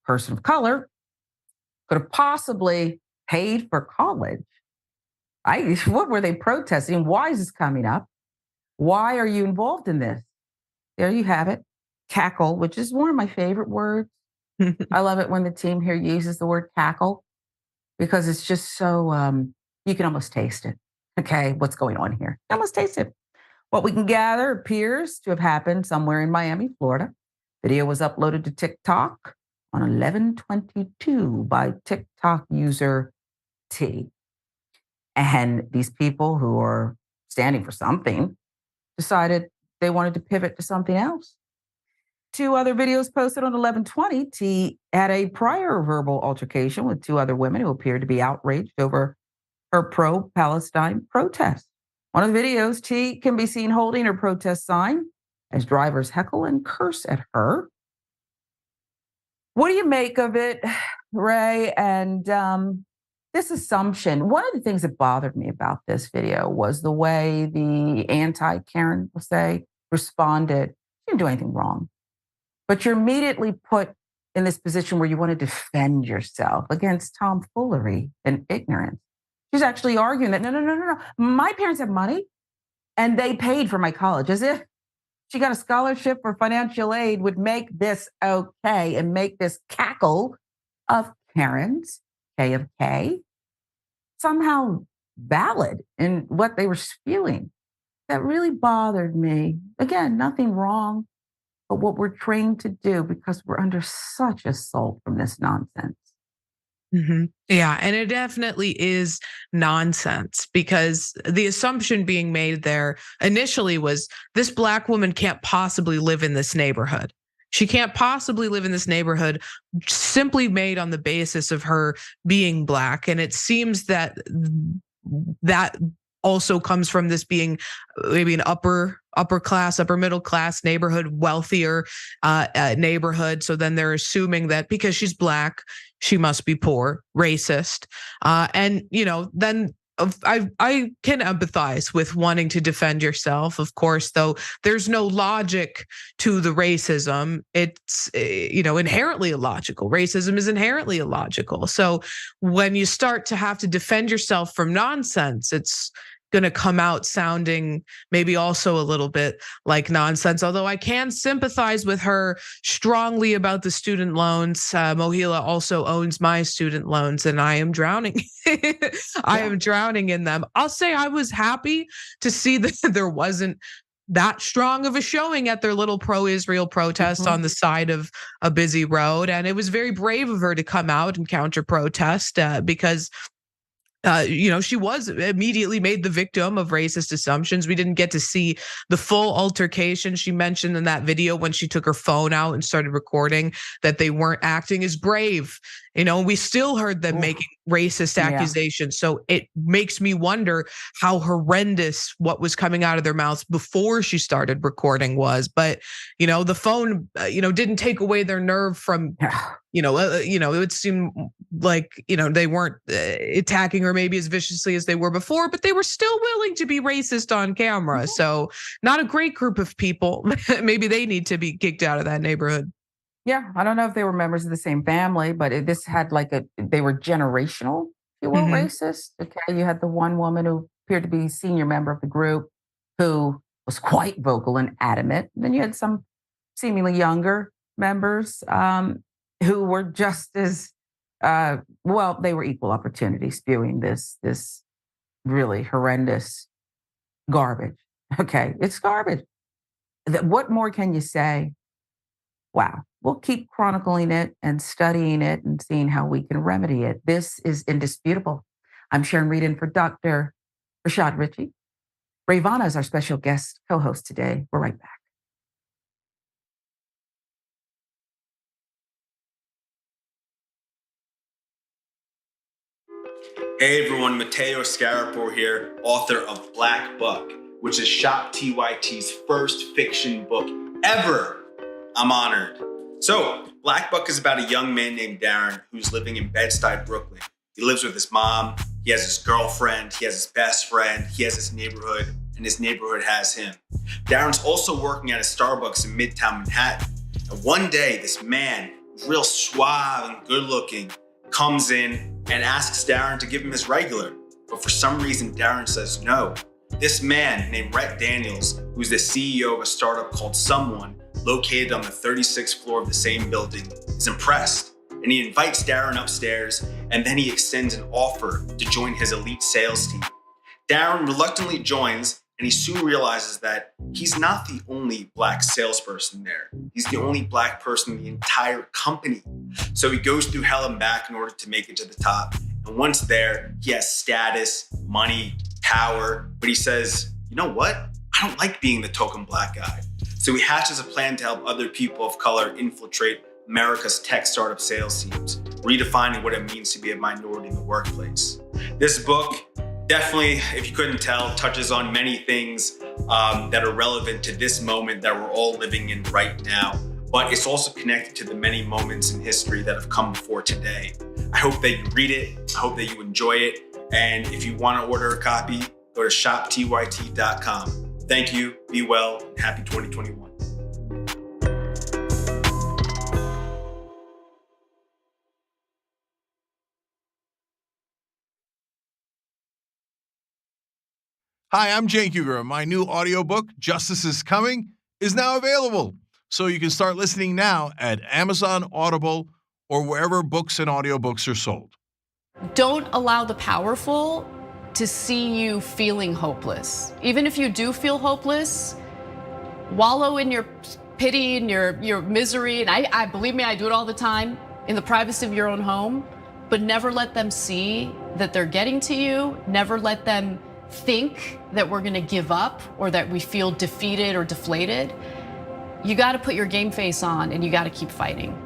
person of color could have possibly paid for college. What were they protesting? Why is this coming up? Why are you involved in this? There you have it. Cackle, which is one of my favorite words. I love it when the team here uses the word cackle because it's just so, you can almost taste it. Okay, what's going on here? You almost taste it. What we can gather appears to have happened somewhere in Miami, Florida. Video was uploaded to TikTok on 11/22 by TikTok user T. And these people who are standing for something decided they wanted to pivot to something else. 2 other videos posted on 11/20. T had a prior verbal altercation with 2 other women who appeared to be outraged over her pro-Palestine protest. One of the videos, T can be seen holding her protest sign as drivers heckle and curse at her. What do you make of it, Ray? And this assumption, one of the things that bothered me about this video was the way the anti-Karen, will say, responded. You didn't do anything wrong. But you're immediately put in this position where you want to defend yourself against tomfoolery and ignorance. She's actually arguing that, no. My parents have money and they paid for my college, as if she got a scholarship or financial aid would make this okay and make this cackle of Karens, K of K, somehow valid in what they were spewing. That really bothered me. Again, nothing wrong, but what we're trained to do because we're under such assault from this nonsense. Mm-hmm. Yeah, and it definitely is nonsense because the assumption being made there initially was this Black woman can't possibly live in this neighborhood. She can't possibly live in this neighborhood simply made on the basis of her being Black. And it seems that that also comes from this being maybe an upper class, upper middle class neighborhood, wealthier neighborhood. So then they're assuming that because she's Black, she must be poor, racist. And, then I can empathize with wanting to defend yourself, of course, though there's no logic to the racism. It's, inherently illogical. Racism is inherently illogical. So when you start to have to defend yourself from nonsense, it's going to come out sounding maybe also a little bit like nonsense, although I can sympathize with her strongly about the student loans. Mohila also owns my student loans and I am drowning. I am drowning in them. I'll say I was happy to see that there wasn't that strong of a showing at their little pro-Israel protest on the side of a busy road. And it was very brave of her to come out and counter protest because she was immediately made the victim of racist assumptions. We didn't get to see the full altercation. She mentioned in that video when she took her phone out and started recording that they weren't acting as brave. We still heard them making racist accusations. So it makes me wonder how horrendous what was coming out of their mouths before she started recording was. But, the phone, didn't take away their nerve from, it would seem like, they weren't attacking her maybe as viciously as they were before, but they were still willing to be racist on camera. So not a great group of people. Maybe they need to be kicked out of that neighborhood. Yeah, I don't know if they were members of the same family, but this had they were generational, if you will, racist. Okay, you had the one woman who appeared to be a senior member of the group who was quite vocal and adamant. And then you had some seemingly younger members who were just as, they were equal opportunity spewing this really horrendous garbage. Okay, it's garbage. What more can you say? Wow. We'll keep chronicling it and studying it and seeing how we can remedy it. This is indisputable. I'm Sharon Reed in for Dr. Rashad Ritchie. Rayyvana is our special guest co-host today. We're right back. Hey everyone, Mateo Scarapo here, author of Black Buck, which is Shop TYT's first fiction book ever. I'm honored. So, Black Buck is about a young man named Darren who's living in Bed-Stuy, Brooklyn. He lives with his mom, he has his girlfriend, he has his best friend, he has his neighborhood, and his neighborhood has him. Darren's also working at a Starbucks in Midtown Manhattan. And one day, this man, real suave and good looking, comes in and asks Darren to give him his regular. But for some reason, Darren says no. This man named Rhett Daniels, who's the CEO of a startup called Someone, located on the 36th floor of the same building, is impressed. And he invites Darren upstairs, and then he extends an offer to join his elite sales team. Darren reluctantly joins, and he soon realizes that he's not the only Black salesperson there. He's the only Black person in the entire company. So he goes through hell and back in order to make it to the top. And once there, he has status, money, power, but he says, you know what? I don't like being the token Black guy. So he hatches a plan to help other people of color infiltrate America's tech startup sales teams, redefining what it means to be a minority in the workplace. This book definitely, if you couldn't tell, touches on many things that are relevant to this moment that we're all living in right now. But it's also connected to the many moments in history that have come before today. I hope that you read it. I hope that you enjoy it. And if you want to order a copy, go to shoptyt.com. Thank you, be well, and happy 2021. Hi, I'm Cenk Uygur. My new audiobook, Justice is Coming, is now available. So you can start listening now at Amazon, Audible, or wherever books and audiobooks are sold. Don't allow the powerful to see you feeling hopeless. Even if you do feel hopeless, wallow in your pity and your misery. And I believe me, I do it all the time in the privacy of your own home, but never let them see that they're getting to you. Never let them think that we're gonna give up or that we feel defeated or deflated. You gotta put your game face on and you gotta keep fighting.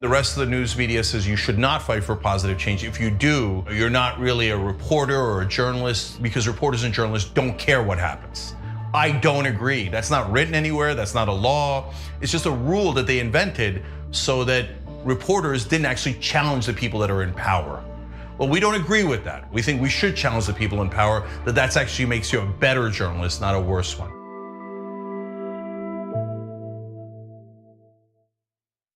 The rest of the news media says you should not fight for positive change. If you do, you're not really a reporter or a journalist, because reporters and journalists don't care what happens. I don't agree. That's not written anywhere. That's not a law. It's just a rule that they invented so that reporters didn't actually challenge the people that are in power. Well, we don't agree with that. We think we should challenge the people in power, that actually makes you a better journalist, not a worse one.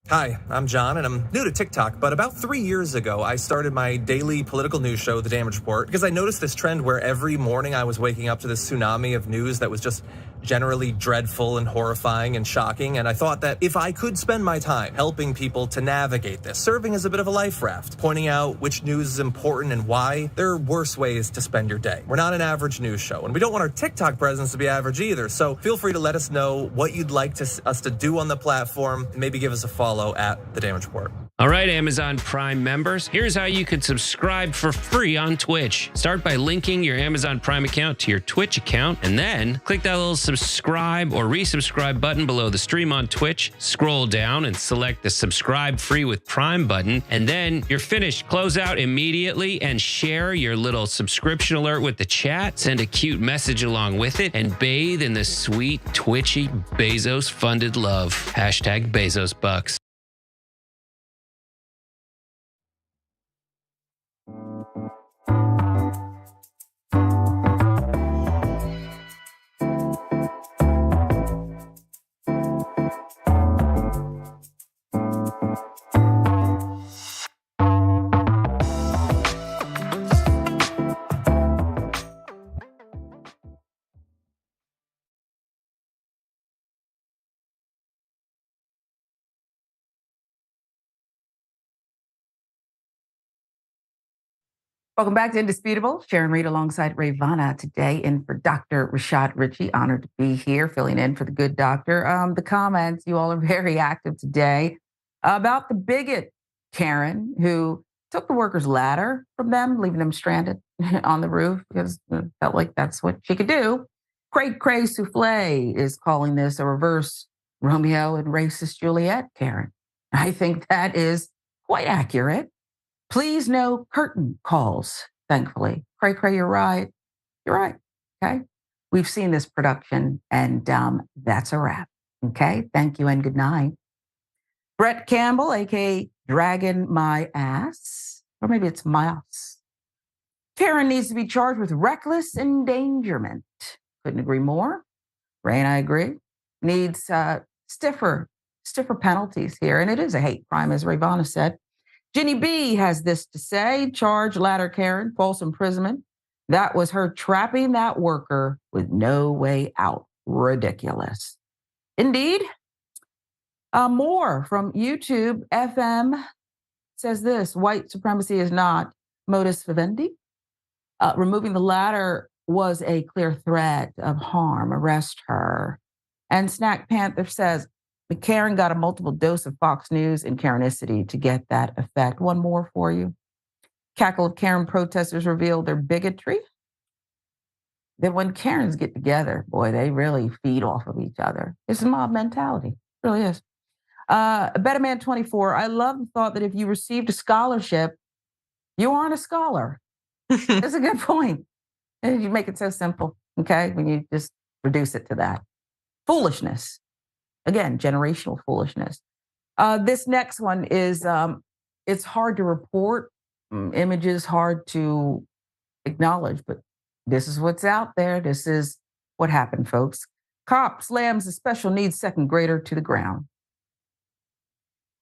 Hi, I'm John, and I'm new to TikTok, but about 3 years ago, I started my daily political news show, The Damage Report, because I noticed this trend where every morning I was waking up to this tsunami of news that was just generally dreadful and horrifying and shocking, and I thought that if I could spend my time helping people to navigate this, serving as a bit of a life raft, pointing out which news is important and why, there are worse ways to spend your day. We're not an average news show, and we don't want our TikTok presence to be average either, so feel free to let us know what you'd like us to do on the platform, and maybe give us a follow at The Damage Report. All right, Amazon Prime members, here's how you can subscribe for free on Twitch. Start by linking your Amazon Prime account to your Twitch account, and then click that little subscribe or resubscribe button below the stream on Twitch. Scroll down and select the subscribe free with Prime button, and then you're finished. Close out immediately and share your little subscription alert with the chat. Send a cute message along with it and bathe in the sweet, twitchy Bezos-funded love. Hashtag Bezos Bucks. Welcome back to Indisputable. Sharon Reed alongside Rayyvana today in for Dr. Rashad Ritchie. Honored to be here, filling in for the good doctor. The comments, you all are very active today about the bigot Karen who took the workers' ladder from them, leaving them stranded on the roof because it felt like that's what she could do. Cray Souffle is calling this a reverse Romeo and racist Juliet Karen. I think that is quite accurate. Please no curtain calls, thankfully. Cray, you're right. You're right, okay? We've seen this production, and that's a wrap. Okay, thank you and good night. Brett Campbell, aka Dragging My Ass, or maybe it's Mouse. Karen needs to be charged with reckless endangerment. Couldn't agree more. Ray and I agree. Needs stiffer penalties here, and it is a hate crime, as Rayyvana said. Ginny B has this to say: charge ladder Karen, false imprisonment. That was her trapping that worker with no way out. Ridiculous. Indeed. More from YouTube. FM says this: white supremacy is not modus vivendi. Removing the ladder was a clear threat of harm. Arrest her. And Snack Panther says, Karen got a multiple dose of Fox News and Karenicity to get that effect. One more for you. Cackle of Karen protesters revealed their bigotry. That when Karens get together, boy, they really feed off of each other. It's a mob mentality. It really is. Better Man 24, I love the thought that if you received a scholarship, you aren't a scholar. That's a good point. And you make it so simple, okay? When you just reduce it to that. Foolishness. Again, generational foolishness. This next one is, it's hard to report. Images hard to acknowledge, but this is what's out there. This is what happened, folks. Cop slams a special needs second grader to the ground.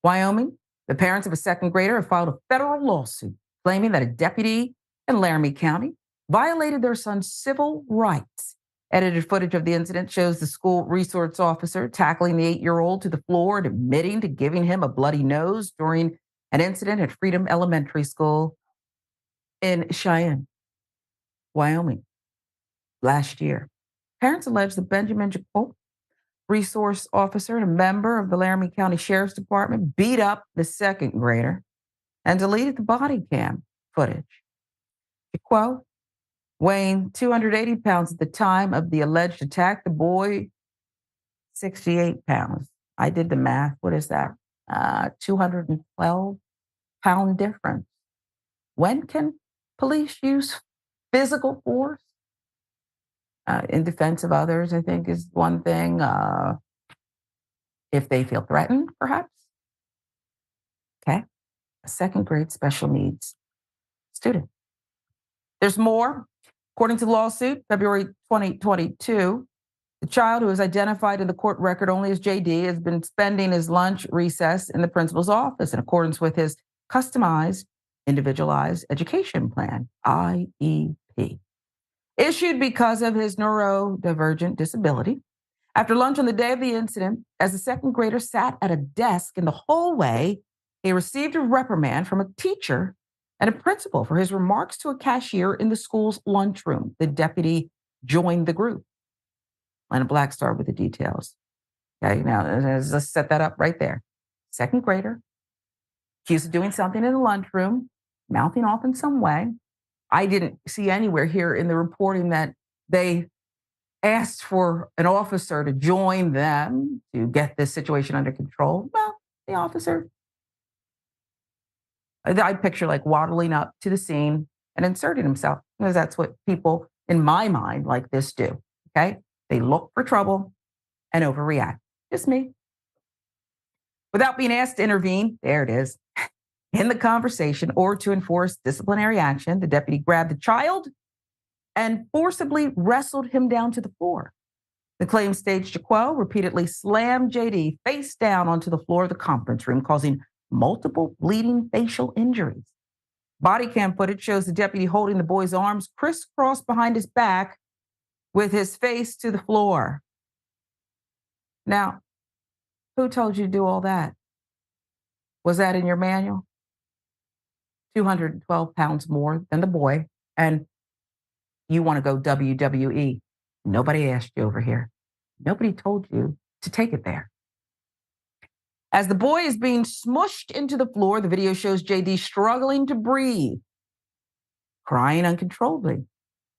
Wyoming, the parents of a second grader have filed a federal lawsuit claiming that a deputy in Laramie County violated their son's civil rights. Edited footage of the incident shows the school resource officer tackling the 8-year-old to the floor and admitting to giving him a bloody nose during an incident at Freedom Elementary School in Cheyenne, Wyoming, last year. Parents allege that Benjamin Jacob, resource officer and a member of the Laramie County Sheriff's Department, beat up the second grader and deleted the body cam footage. Jacob, weighing 280 pounds at the time of the alleged attack, the boy, 68 pounds. I did the math. What is that? 212-pound difference. When can police use physical force? In defense of others, I think, is one thing. If they feel threatened, perhaps. Okay. A second grade special needs student. There's more. According to the lawsuit, February 2022, the child, who is identified in the court record only as JD, has been spending his lunch recess in the principal's office in accordance with his customized, individualized education plan, IEP. Issued because of his neurodivergent disability. After lunch on the day of the incident, as the second grader sat at a desk in the hallway, he received a reprimand from a teacher and a principal for his remarks to a cashier in the school's lunchroom. The deputy joined the group. Lana Blackstar with the details. Okay, now let's set that up right there. Second grader, accused of doing something in the lunchroom, mouthing off in some way. I didn't see anywhere here in the reporting that they asked for an officer to join them to get this situation under control. Well, the officer, I picture like waddling up to the scene and inserting himself, because that's what people in my mind like this do, okay? They look for trouble and overreact. Just me. Without being asked to intervene, there it is, in the conversation or to enforce disciplinary action, the deputy grabbed the child and forcibly wrestled him down to the floor. The claim staged Jaquel repeatedly slammed JD face down onto the floor of the conference room, causing multiple bleeding facial injuries. Body cam footage shows the deputy holding the boy's arms crisscrossed behind his back with his face to the floor. Now, who told you to do all that? Was that in your manual? 212 pounds more than the boy, and you want to go WWE. Nobody asked you over here. Nobody told you to take it there. As the boy is being smushed into the floor, the video shows JD struggling to breathe, crying uncontrollably,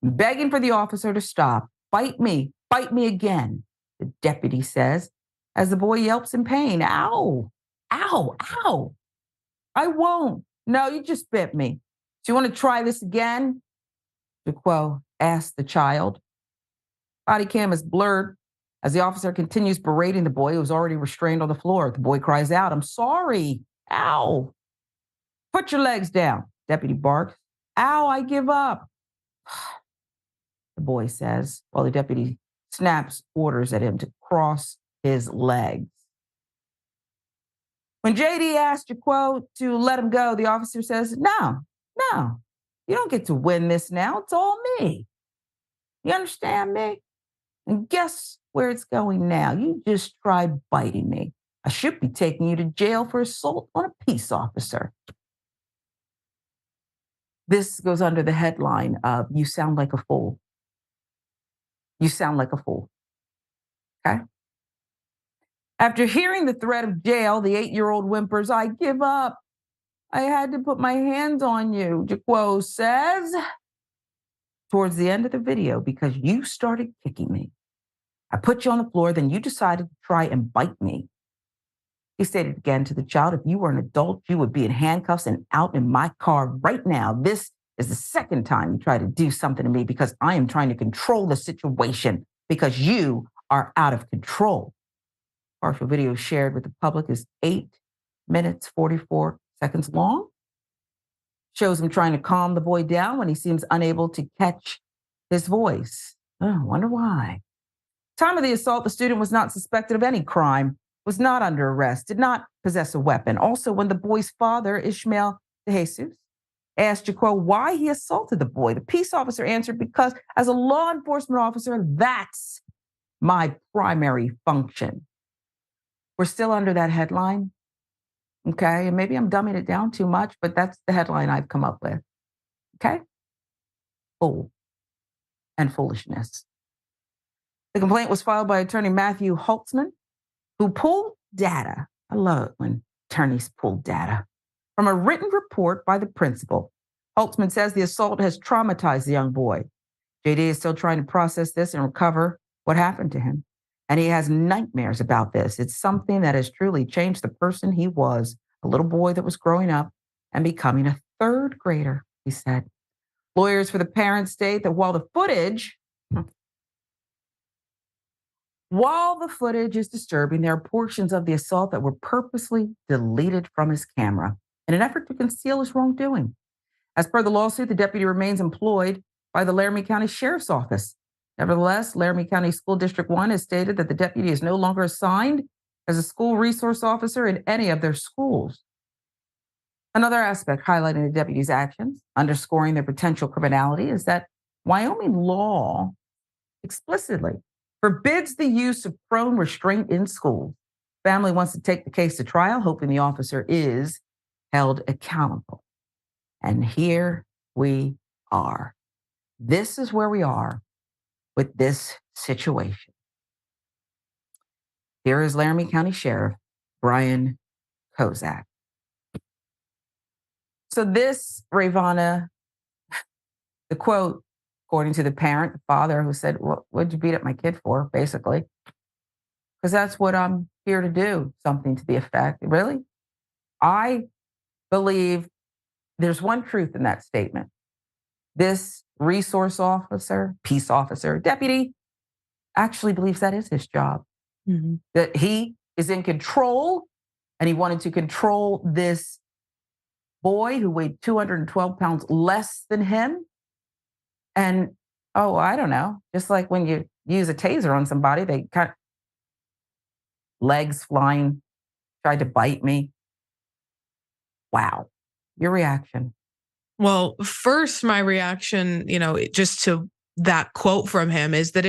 begging for the officer to stop. Fight me again, the deputy says, as the boy yelps in pain. Ow, ow, ow. I won't. No, you just bit me. Do you want to try this again? Jaquel asked the child. Body cam is blurred As the officer continues berating the boy who's already restrained on the floor, the boy cries out, "I'm sorry. Ow. Put your legs down." Deputy barks, "Ow, I give up." The boy says, while the deputy snaps orders at him to cross his legs. When JD asked Jaquo to let him go, the officer says, no, you don't get to win this now. It's all me. You understand me? And guess where it's going now? You just tried biting me. I should be taking you to jail for assault on a peace officer. This goes under the headline of "You sound like a fool." You sound like a fool. Okay? After hearing the threat of jail, the 8-year-old whimpers, "I give up. I had to put my hands on you," Jaquo says. Towards the end of the video, "because you started kicking me. I put you on the floor, then you decided to try and bite me." He stated again to the child, "If you were an adult, you would be in handcuffs and out in my car right now. This is the second time you try to do something to me because I am trying to control the situation because you are out of control." Partial video shared with the public is 8 minutes, 44 seconds long. Shows him trying to calm the boy down when he seems unable to catch his voice. Oh, I wonder why. Time of the assault, the student was not suspected of any crime, was not under arrest, did not possess a weapon. Also, when the boy's father, Ishmael de Jesus, asked Jaquo why he assaulted the boy, the peace officer answered, "Because as a law enforcement officer, that's my primary function." We're still under that headline, okay? And maybe I'm dumbing it down too much, but that's the headline I've come up with, okay? Fool and foolishness. The complaint was filed by attorney Matthew Holtzman, who pulled data. I love it when attorneys pull data from a written report by the principal. Holtzman says the assault has traumatized the young boy. JD is still trying to process this and recover what happened to him. And he has nightmares about this. It's something that has truly changed the person he was, a little boy that was growing up and becoming a third grader, he said. Lawyers for the parents state that while the footage is disturbing, there are portions of the assault that were purposely deleted from his camera in an effort to conceal his wrongdoing. As per the lawsuit, the deputy remains employed by the Laramie County Sheriff's Office. Nevertheless, Laramie County School District 1 has stated that the deputy is no longer assigned as a school resource officer in any of their schools. Another aspect highlighting the deputy's actions, underscoring their potential criminality, is that Wyoming law explicitly forbids the use of prone restraint in schools. Family wants to take the case to trial, hoping the officer is held accountable. And here we are. This is where we are with this situation. Here is Laramie County Sheriff Brian Kozak. So this, Rayyvana, the quote, according to the parent, the father, who said, what'd you beat up my kid for, basically? Because that's what I'm here to do, something to the effect. Really? I believe there's one truth in that statement. This resource officer, peace officer, deputy, actually believes that is his job. Mm-hmm. That he is in control, and he wanted to control this boy who weighed 212 pounds less than him. And, I don't know, just like when you use a taser on somebody, they kind of legs flying, tried to bite me. Wow. Your reaction? Well, first, my reaction, just to that quote from him is that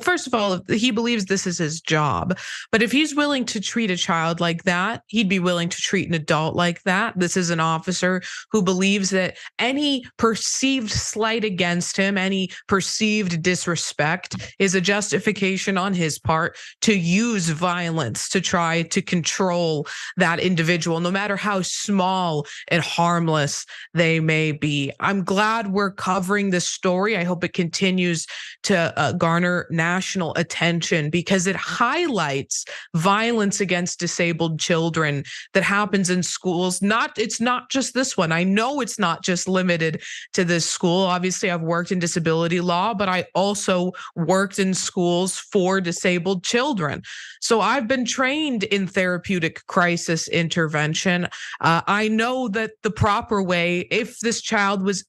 first of all, if he believes this is his job, but if he's willing to treat a child like that, he'd be willing to treat an adult like that. This is an officer who believes that any perceived slight against him, any perceived disrespect is a justification on his part to use violence to try to control that individual, no matter how small and harmless they may be. I'm glad we're covering this story. I hope it continues to garner national attention because it highlights violence against disabled children that happens in schools. It's not just this one. I know it's not just limited to this school. Obviously, I've worked in disability law, but I also worked in schools for disabled children. So I've been trained in therapeutic crisis intervention. I know that the proper way, if this child was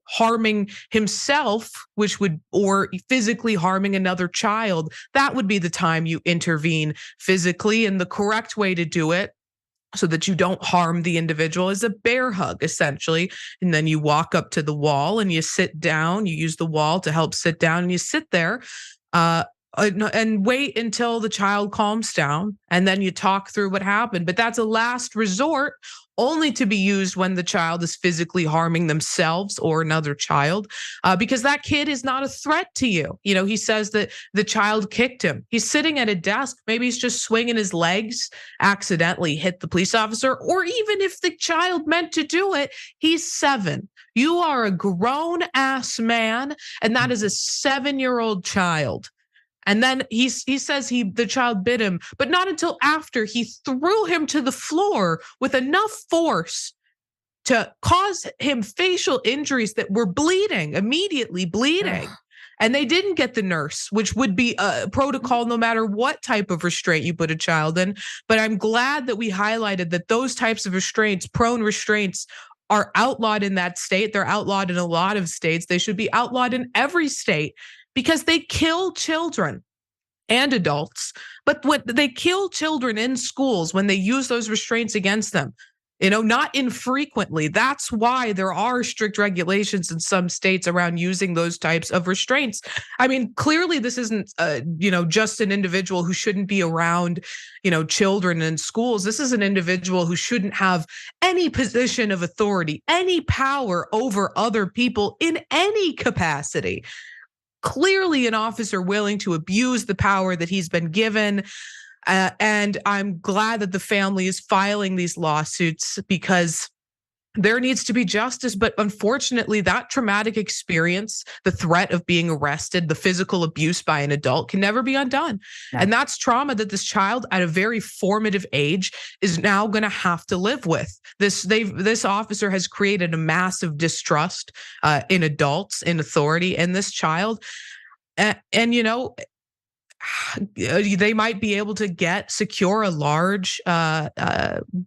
harming himself, or physically harming another child, that would be the time you intervene physically. And the correct way to do it, so that you don't harm the individual, is a bear hug, essentially. And then you walk up to the wall and you sit down. You use the wall to help sit down, and you sit there and wait until the child calms down, and then you talk through what happened. But that's a last resort, only to be used when the child is physically harming themselves or another child, because that kid is not a threat to you. You know, he says that the child kicked him. He's sitting at a desk. Maybe he's just swinging his legs, accidentally hit the police officer, or even if the child meant to do it, he's 7. You are a grown ass man, and that is a 7-year-old child. And then he says the child bit him, but not until after he threw him to the floor with enough force to cause him facial injuries that were bleeding, immediately bleeding. And they didn't get the nurse, which would be a protocol no matter what type of restraint you put a child in. But I'm glad that we highlighted that those types of restraints, prone restraints, are outlawed in that state. They're outlawed in a lot of states. They should be outlawed in every state, because they kill children and adults. But what they kill children in schools when they use those restraints against them, not infrequently. That's why there are strict regulations in some states around using those types of restraints. I mean, clearly this isn't, just an individual who shouldn't be around, children in schools. This is an individual who shouldn't have any position of authority, any power over other people in any capacity. Clearly an officer willing to abuse the power that he's been given. And I'm glad that the family is filing these lawsuits, because there needs to be justice. But unfortunately, that traumatic experience, the threat of being arrested, the physical abuse by an adult, can never be undone. Yeah. And that's trauma that this child at a very formative age is now going to have to live with. This officer has created a massive distrust in adults, in authority, and this child. And they might be able to secure a large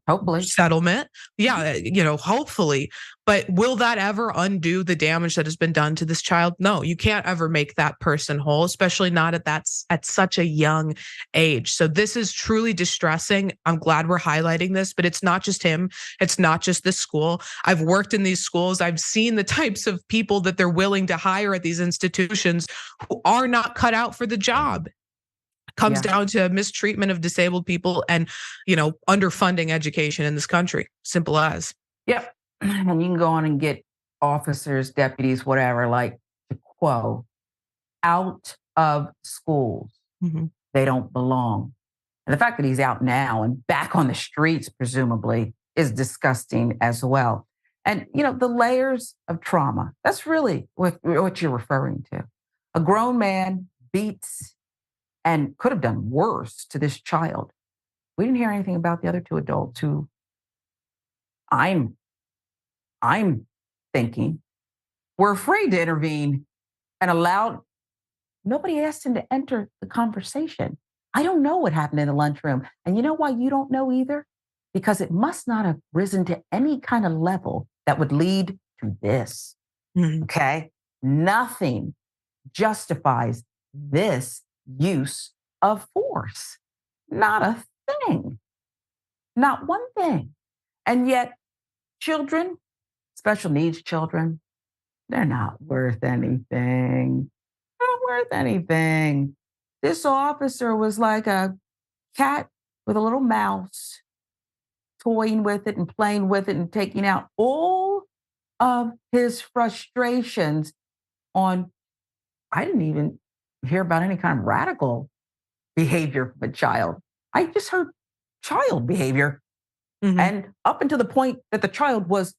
hopefully settlement. Yeah, hopefully. But will that ever undo the damage that has been done to this child? No, you can't ever make that person whole, especially not at such a young age. So this is truly distressing. I'm glad we're highlighting this, but it's not just him. It's not just this school. I've worked in these schools. I've seen the types of people that they're willing to hire at these institutions who are not cut out for the job. Comes down to mistreatment of disabled people and, underfunding education in this country. Simple as. Yep. And you can go on and get officers, deputies, whatever, like to quote, out of schools. Mm-hmm. They don't belong. And the fact that he's out now and back on the streets, presumably, is disgusting as well. And, the layers of trauma, that's really what you're referring to. A grown man beats and could have done worse to this child. We didn't hear anything about the other 2 adults who I'm thinking were afraid to intervene and allowed. Nobody asked him to enter the conversation. I don't know what happened in the lunchroom. And you know why you don't know either? Because it must not have risen to any kind of level that would lead to this. Mm-hmm. Okay? Nothing justifies this use of force. Not a thing. Not one thing. And yet, children, special needs children, they're not worth anything. Not worth anything. This officer was like a cat with a little mouse, toying with it and playing with it and taking out all of his frustrations on, I didn't even hear about any kind of radical behavior of a child. I just heard child behavior. Mm-hmm. And up until the point that the child was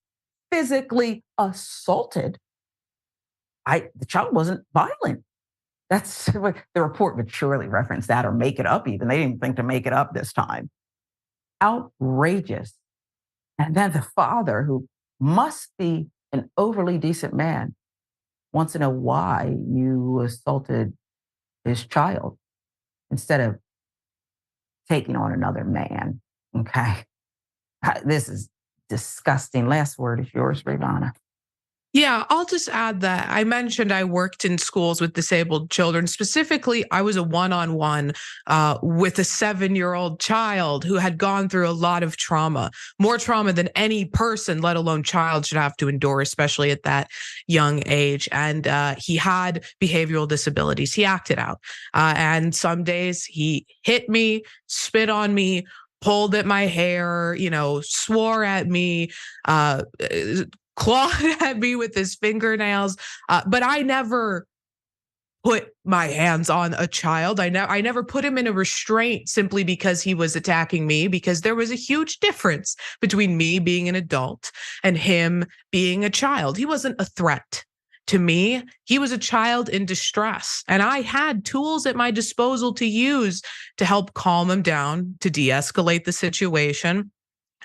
physically assaulted, the child wasn't violent. That's what the report would surely reference that or make it up even. They didn't think to make it up this time. Outrageous. And then the father, who must be an overly decent man, wants to know why you assaulted his child instead of taking on another man. Okay. This is disgusting. Last word is yours, Rayyvana. Yeah, I'll just add that I mentioned I worked in schools with disabled children. Specifically, I was a one-on-one with a 7-year-old child who had gone through a lot of trauma, more trauma than any person, let alone child, should have to endure, especially at that young age. And he had behavioral disabilities. He acted out. And some days he hit me, spit on me, pulled at my hair, swore at me, clawed at me with his fingernails. But I never put my hands on a child. I never put him in a restraint simply because he was attacking me, because there was a huge difference between me being an adult and him being a child. He wasn't a threat to me. He was a child in distress, and I had tools at my disposal to use to help calm him down, to de-escalate the situation,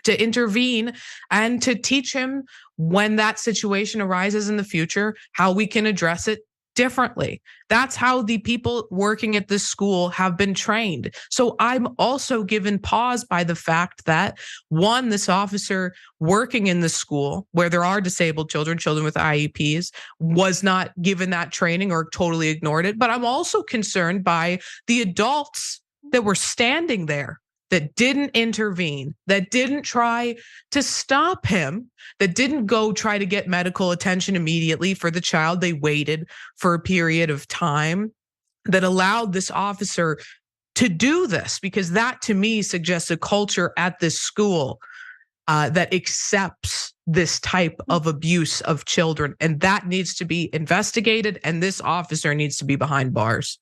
to intervene, and to teach him when that situation arises in the future, how we can address it differently. That's how the people working at this school have been trained. So I'm also given pause by the fact that, one, this officer working in the school where there are disabled children with IEPs, was not given that training or totally ignored it. But I'm also concerned by the adults that were standing there, that didn't intervene, that didn't try to stop him, that didn't go try to get medical attention immediately for the child. They waited for a period of time that allowed this officer to do this, because that to me suggests a culture at this school that accepts this type of abuse of children. And that needs to be investigated, and this officer needs to be behind bars.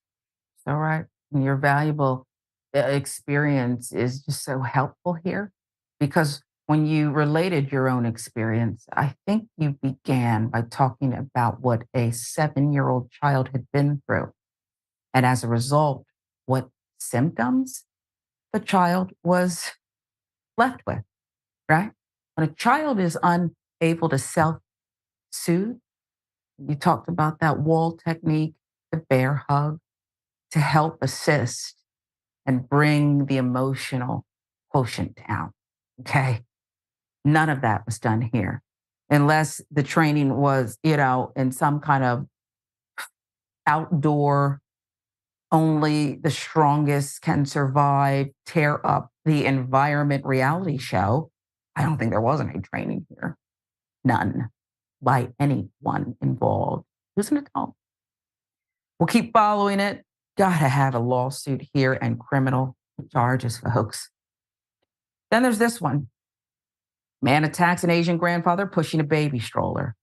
All right. You're valuable experience is just so helpful here, because when you related your own experience, I think you began by talking about what a 7-year-old child had been through. And as a result, what symptoms the child was left with, right? When a child is unable to self-soothe, you talked about that wall technique, the bear hug, to help assist and bring the emotional quotient down, okay? None of that was done here, unless the training was, in some kind of outdoor, only the strongest can survive, tear up the environment reality show. I don't think there was any training here. None, by anyone involved. Who's an adult? We'll keep following it. Gotta have a lawsuit here and criminal charges, folks. Then there's this one. Man attacks an Asian grandfather pushing a baby stroller.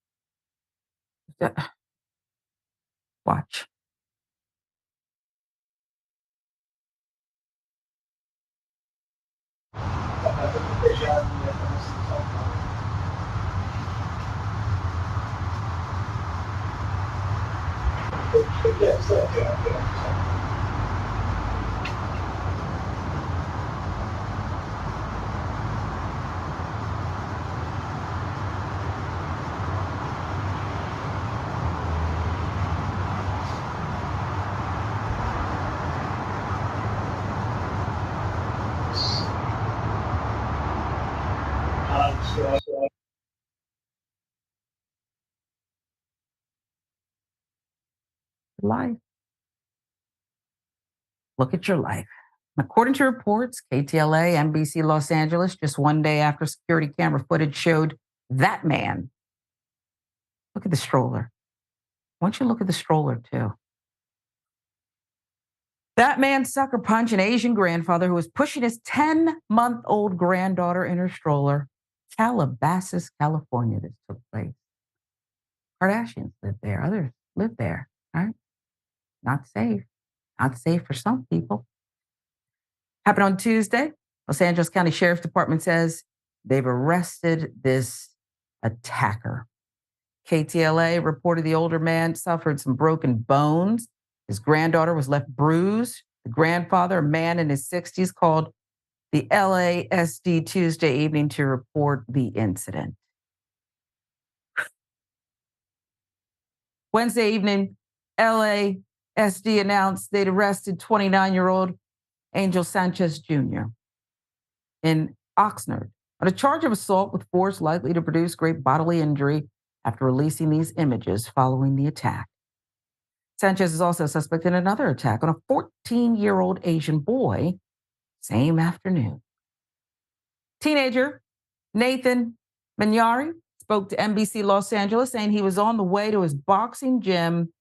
Watch. Life. Look at your life. According to reports, KTLA, NBC Los Angeles, just one day after security camera footage showed that man. Look at the stroller. Why don't you look at the stroller too? That man sucker punched an Asian grandfather who was pushing his 10-month-old granddaughter in her stroller. Calabasas, California, this took place. Kardashians live there. Others live there, right? Not safe. Not safe for some people. Happened on Tuesday. Los Angeles County Sheriff's Department says they've arrested this attacker. KTLA reported the older man suffered some broken bones. His granddaughter was left bruised. The grandfather, a man in his 60s, called the LASD Tuesday evening to report the incident. Wednesday evening, LASD announced they'd arrested 29-year-old Angel Sanchez Jr. in Oxnard on a charge of assault with force likely to produce great bodily injury after releasing these images following the attack. Sanchez is also suspect in another attack on a 14-year-old Asian boy same afternoon. Teenager Nathan Manyari spoke to NBC Los Angeles saying he was on the way to his boxing gym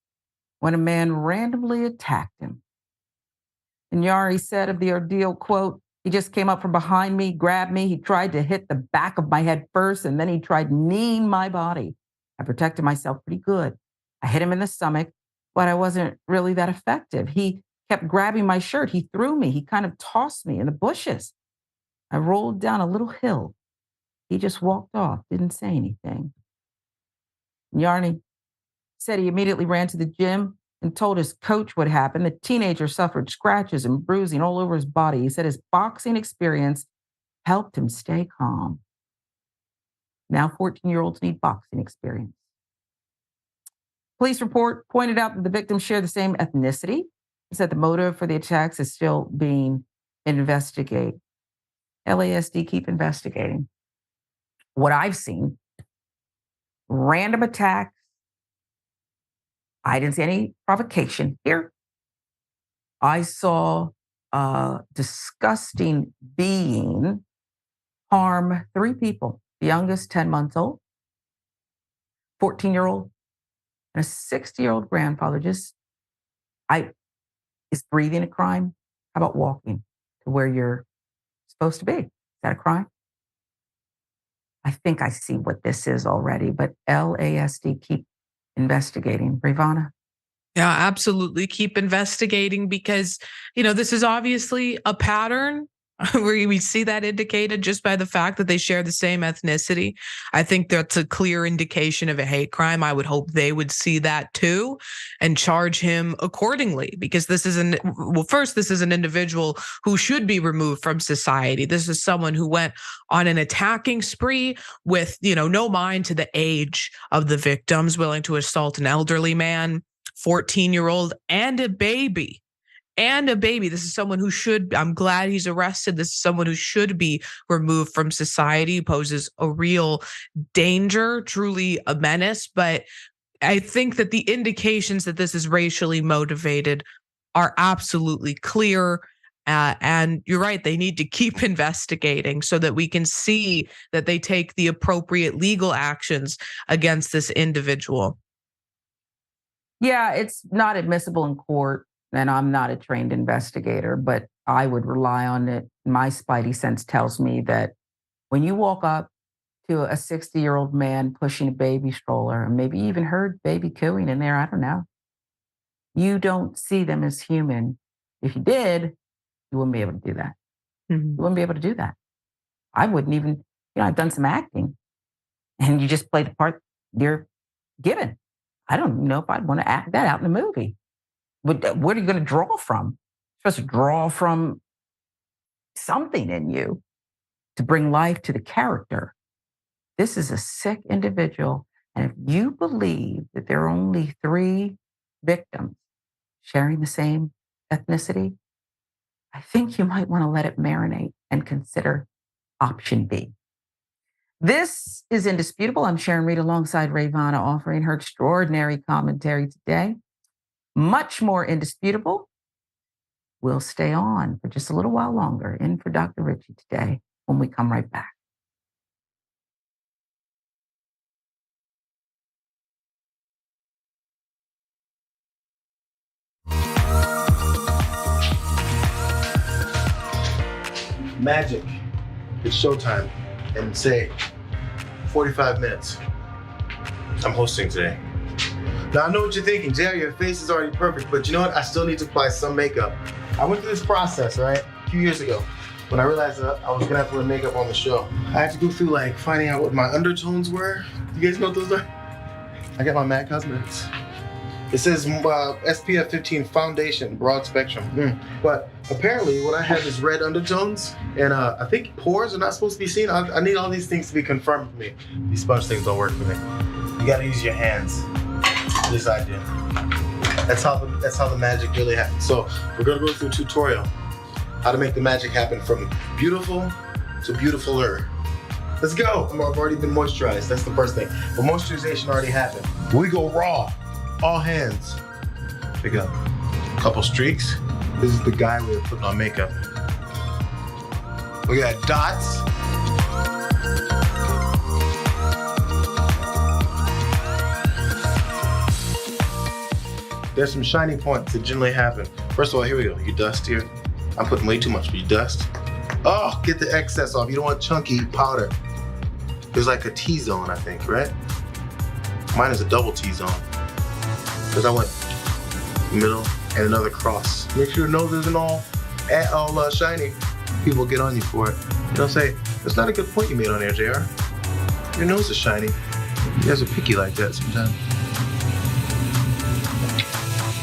when a man randomly attacked him. Manyari said of the ordeal, quote, "He just came up from behind me, grabbed me. He tried to hit the back of my head first, and then he tried kneeing my body. I protected myself pretty good. I hit him in the stomach, but I wasn't really that effective. He kept grabbing my shirt. He threw me. He kind of tossed me in the bushes. I rolled down a little hill. He just walked off, didn't say anything." Yarny said he immediately ran to the gym and told his coach what happened. The teenager suffered scratches and bruising all over his body. He said his boxing experience helped him stay calm. Now 14-year-olds need boxing experience. Police report pointed out that the victims share the same ethnicity. It said the motive for the attacks is still being investigated. LASD keep investigating. What I've seen, random attacks. I didn't see any provocation here. I saw a disgusting being harm 3 people. The youngest, 10 months old, 14-year-old, and a 60-year-old grandfather. Is breathing a crime? How about walking to where you're supposed to be? Is that a crime? I think I see what this is already, but LASD keep investigating. Rayyvana? Yeah, absolutely. Keep investigating because, this is obviously a pattern where we see that indicated just by the fact that they share the same ethnicity. I think that's a clear indication of a hate crime. I would hope they would see that too and charge him accordingly because this is an individual who should be removed from society. This is someone who went on an attacking spree with, no mind to the age of the victims, willing to assault an elderly man, 14-year-old, and a baby. This is someone who I'm glad he's arrested. This is someone who should be removed from society, poses a real danger, truly a menace. But I think that the indications that this is racially motivated are absolutely clear. And you're right, they need to keep investigating so that we can see that they take the appropriate legal actions against this individual. Yeah, it's not admissible in court. And I'm not a trained investigator, but I would rely on it. My spidey sense tells me that when you walk up to a 60-year-old man pushing a baby stroller, and maybe even heard baby cooing in there, I don't know, you don't see them as human. If you did, you wouldn't be able to do that. Mm-hmm. You wouldn't be able to do that. I wouldn't even, I've done some acting, and you just play the part you're given. I don't know if I'd want to act that out in a movie. What are you going to draw from? You're supposed to draw from something in you to bring life to the character. This is a sick individual. And if you believe that there are only 3 victims sharing the same ethnicity, I think you might want to let it marinate and consider option B. This is Indisputable. I'm Sharon Reed alongside Rayyvana, offering her extraordinary commentary today. Much more indisputable. We'll stay on for just a little while longer. In for Dr. Richie today when we come right back. Magic. It's showtime. And say 45 minutes. I'm hosting today. Now, I know what you're thinking, Jerry, your face is already perfect, but you know what? I still need to apply some makeup. I went through this process, right, a few years ago, when I realized that I was gonna have to wear makeup on the show. I had to go through, finding out what my undertones were. You guys know what those are? I got my MAC Cosmetics. It says SPF 15 foundation, broad spectrum. But apparently what I have is red undertones, and I think pores are not supposed to be seen. I need all these things to be confirmed for me. These sponge things don't work for me. You gotta use your hands. At least I do. That's how the magic really happens. So we're gonna go through a tutorial how to make the magic happen from beautiful to beautifuler. Let's go. I've already been moisturized. That's the first thing. But moisturization already happened. We go raw. All hands. Pick up a couple streaks. This is the guy way of putting on makeup. We got dots. There's some shiny points that generally happen. First of all, here we go. You dust here. I'm putting way too much, but you dust. Oh, get the excess off. You don't want chunky powder. There's like a T-zone, I think, right? Mine is a double T-zone. Because I went middle and another cross. Make sure your nose isn't all shiny. People get on you for it. You don't say, that's not a good point you made on there, JR. Your nose is shiny. You guys are picky like that sometimes.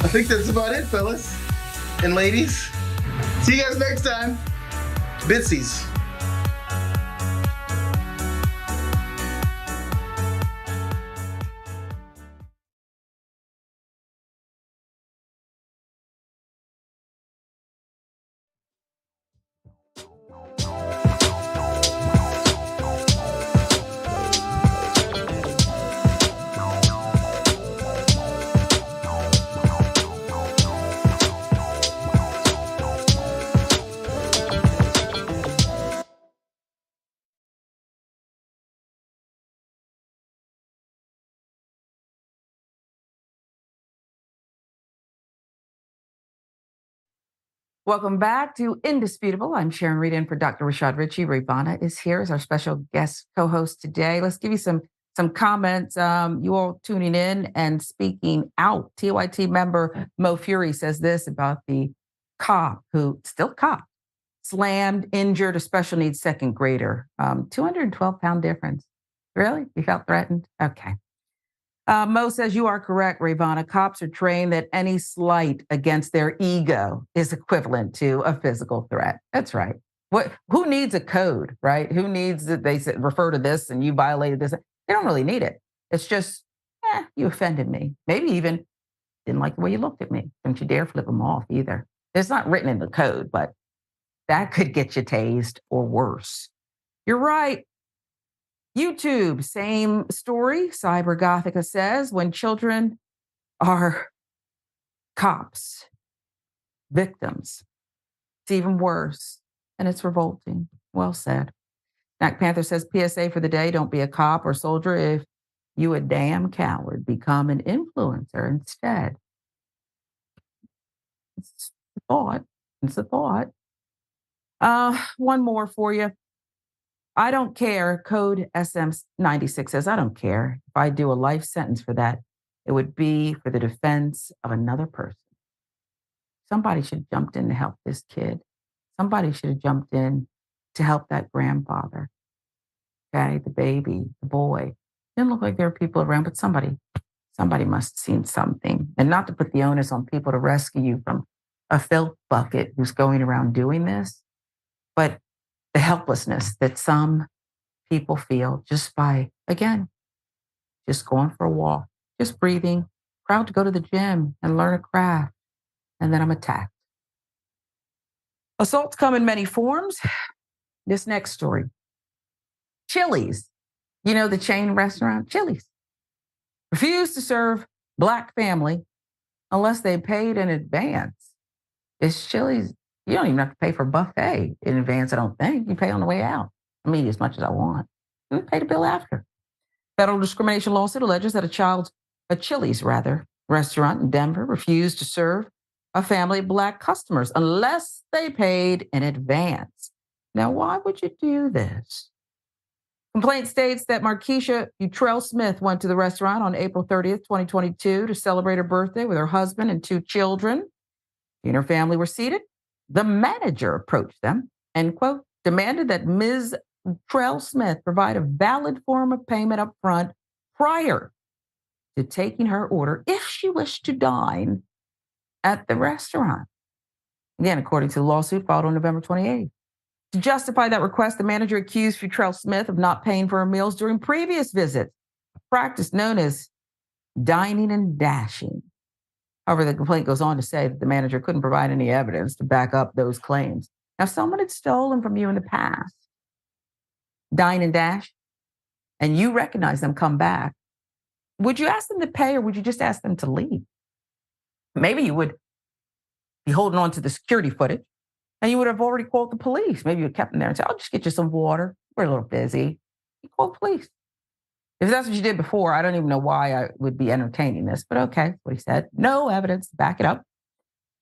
I think that's about it, fellas and ladies. See you guys next time. Bitsies. Welcome back to Indisputable. I'm Sharon Reed in for Dr. Rashad Ritchie. Rayyvana is here as our special guest co-host today. Let's give you some comments. You all tuning in and speaking out. TYT member Mo Fury says this about the cop who, still cop, slammed, injured a special needs second grader. 212-pound difference. Really? You felt threatened? Okay. Mo says, you are correct, Rayyvana. Cops are trained that any slight against their ego is equivalent to a physical threat. That's right. Who needs a code, right? Who needs that they refer to this and you violated this? They don't really need it. It's just, you offended me. Maybe even didn't like the way you looked at me. Don't you dare flip them off either. It's not written in the code, but that could get you tased or worse. You're right. YouTube, same story. Cyber Gothica says, when children are cops, victims, it's even worse. And it's revolting. Well said. Black Panther says, PSA for the day, don't be a cop or soldier. If you a damn coward, become an influencer instead. It's a thought. It's a thought. One more for you. I don't care. Code SM96 says, I don't care. If I do a life sentence for that, it would be for the defense of another person. Somebody should have jumped in to help this kid. Somebody should have jumped in to help that grandfather. Okay, the baby, the boy. Didn't look like there were people around, but somebody must have seen something. And not to put the onus on people to rescue you from a filth bucket who's going around doing this, but the helplessness that some people feel just by, again, just going for a walk, just breathing, proud to go to the gym and learn a craft, and then I'm attacked. Assaults come in many forms. This next story. Chili's, you know, the chain restaurant, Chili's, refused to serve Black family unless they paid in advance. It's Chili's. You don't even have to pay for buffet in advance, I don't think. You pay on the way out. I mean, as much as I want. And pay the bill after. Federal discrimination lawsuit alleges that a Chili's restaurant in Denver refused to serve a family of Black customers unless they paid in advance. Now, why would you do this? Complaint states that Markeisha Utrell Smith went to the restaurant on April 30th, 2022 to celebrate her birthday with her husband and 2 children. She and her family were seated. The manager approached them and, quote, demanded that Ms. Utrell Smith provide a valid form of payment up front prior to taking her order if she wished to dine at the restaurant. Again, according to the lawsuit filed on November 28th. To justify that request, the manager accused Futrell Smith of not paying for her meals during previous visits, a practice known as dining and dashing. However, the complaint goes on to say that the manager couldn't provide any evidence to back up those claims. Now, if someone had stolen from you in the past, dine and dash, and you recognize them come back, would you ask them to pay or would you just ask them to leave? Maybe you would be holding on to the security footage and you would have already called the police. Maybe you would have kept them there and said, I'll just get you some water. We're a little busy. You call the police. If that's what you did before, I don't even know why I would be entertaining this, but okay, what he said. No evidence to back it up.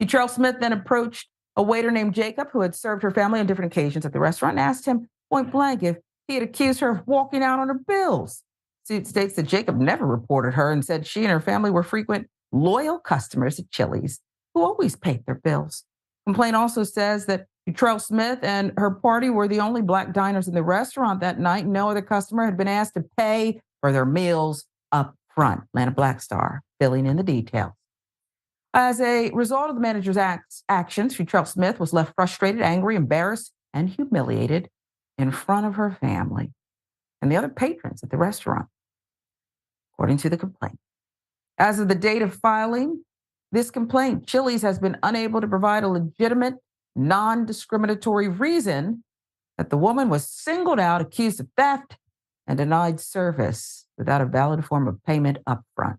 Futrell Smith then approached a waiter named Jacob who had served her family on different occasions at the restaurant and asked him point blank if he had accused her of walking out on her bills. Suit states that Jacob never reported her and said she and her family were frequent loyal customers at Chili's who always paid their bills. Complaint also says that Futrell Smith and her party were the only Black diners in the restaurant that night. No other customer had been asked to pay for their meals up front. Atlanta Black Star filling in the details. As a result of the manager's actions, Futrell Smith was left frustrated, angry, embarrassed, and humiliated in front of her family and the other patrons at the restaurant, according to the complaint. As of the date of filing this complaint, Chili's has been unable to provide a legitimate, non-discriminatory reason that the woman was singled out, accused of theft, and denied service without a valid form of payment up front.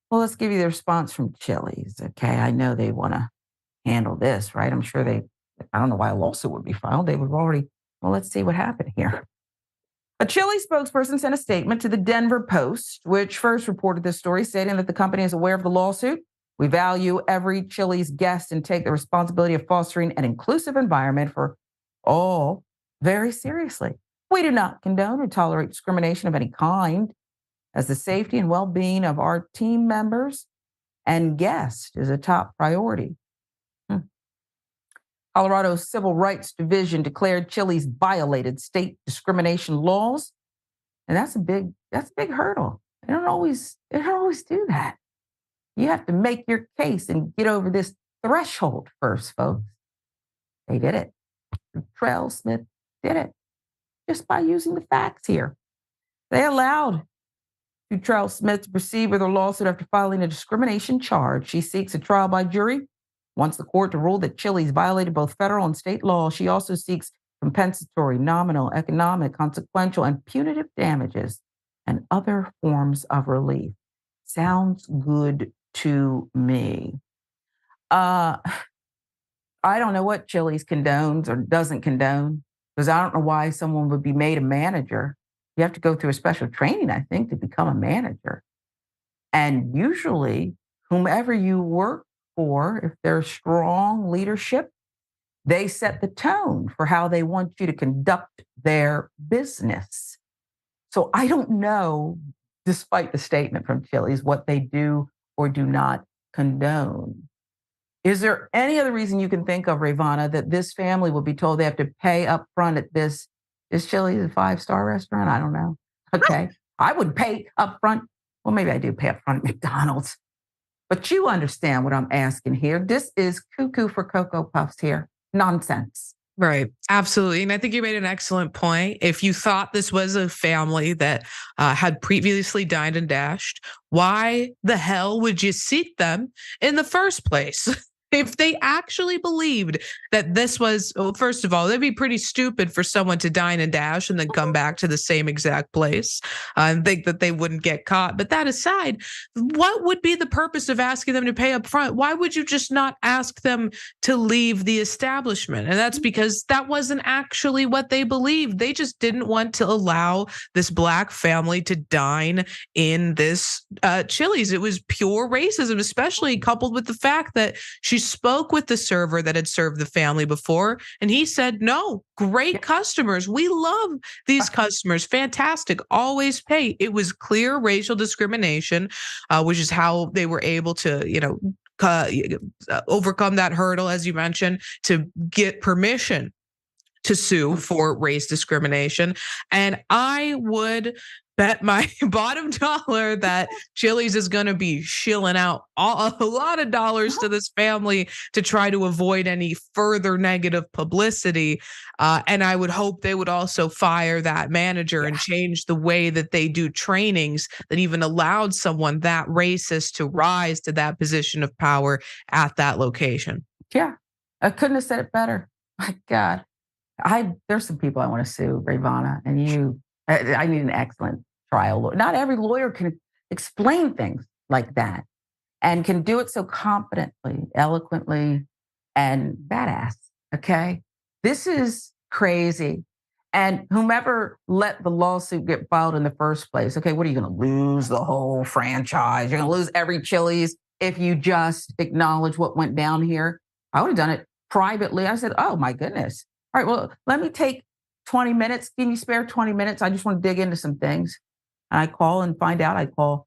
Well, let's give you the response from Chili's. Okay, I know they want to handle this, right? I'm sure I don't know why a lawsuit would be filed. They would have already, well, let's see what happened here. A Chili's spokesperson sent a statement to the Denver Post, which first reported this story, stating that the company is aware of the lawsuit. We value every Chili's guest and take the responsibility of fostering an inclusive environment for all very seriously. We do not condone or tolerate discrimination of any kind, as the safety and well-being of our team members and guests is a top priority. Colorado's Civil Rights Division declared Chili's violated state discrimination laws, and that's a big hurdle. They don't always do that. You have to make your case and get over this threshold first, folks. They did it. Futrell Smith did it just by using the facts here. They allowed Futrell Smith to proceed with her lawsuit after filing a discrimination charge. She seeks a trial by jury. Wants the court to rule that Chili's violated both federal and state law. She also seeks compensatory, nominal, economic, consequential, and punitive damages and other forms of relief. Sounds good to me. I don't know what Chili's condones or doesn't condone, because I don't know why someone would be made a manager. You have to go through a special training, I think, to become a manager. And usually, whomever you work for, if there's strong leadership, they set the tone for how they want you to conduct their business. So I don't know, despite the statement from Chili's, what they do or do not condone. Is there any other reason you can think of, Rayyvana, that this family will be told they have to pay up front at this? Is Chili's a 5-star restaurant? I don't know. Okay. I would pay up front. Well, maybe I do pay up front at McDonald's. But you understand what I'm asking here. This is cuckoo for Cocoa Puffs here. Nonsense. Right. Absolutely. And I think you made an excellent point. If you thought this was a family that had previously dined and dashed, why the hell would you seat them in the first place? If they actually believed that this was, well, first of all, it'd be pretty stupid for someone to dine and dash and then come back to the same exact place and think that they wouldn't get caught. But that aside, what would be the purpose of asking them to pay up front? Why would you just not ask them to leave the establishment? And that's because that wasn't actually what they believed. They just didn't want to allow this Black family to dine in this Chili's. It was pure racism, especially coupled with the fact that she spoke with the server that had served the family before, and he said, no, great customers. We love these customers. Fantastic. Always pay. It was clear racial discrimination, which is how they were able to, overcome that hurdle, as you mentioned, to get permission to sue for race discrimination. And I would bet my bottom dollar that Chili's is going to be shilling out a lot of dollars to this family to try to avoid any further negative publicity. And I would hope they would also fire that manager and change the way that they do trainings that even allowed someone that racist to rise to that position of power at that location. Yeah, I couldn't have said it better. My God, there's some people I want to sue, Rayyvana, and I need an excellent trial lawyer. Not every lawyer can explain things like that and can do it so competently, eloquently, and badass. Okay, this is crazy. And whomever let the lawsuit get filed in the first place, okay, what are you going to lose the whole franchise? You're going to lose every Chili's if you just acknowledge what went down here. I would have done it privately. I said, oh my goodness. All right, well, let me take 20 minutes. Can you spare 20 minutes? I just want to dig into some things. And I call and find out.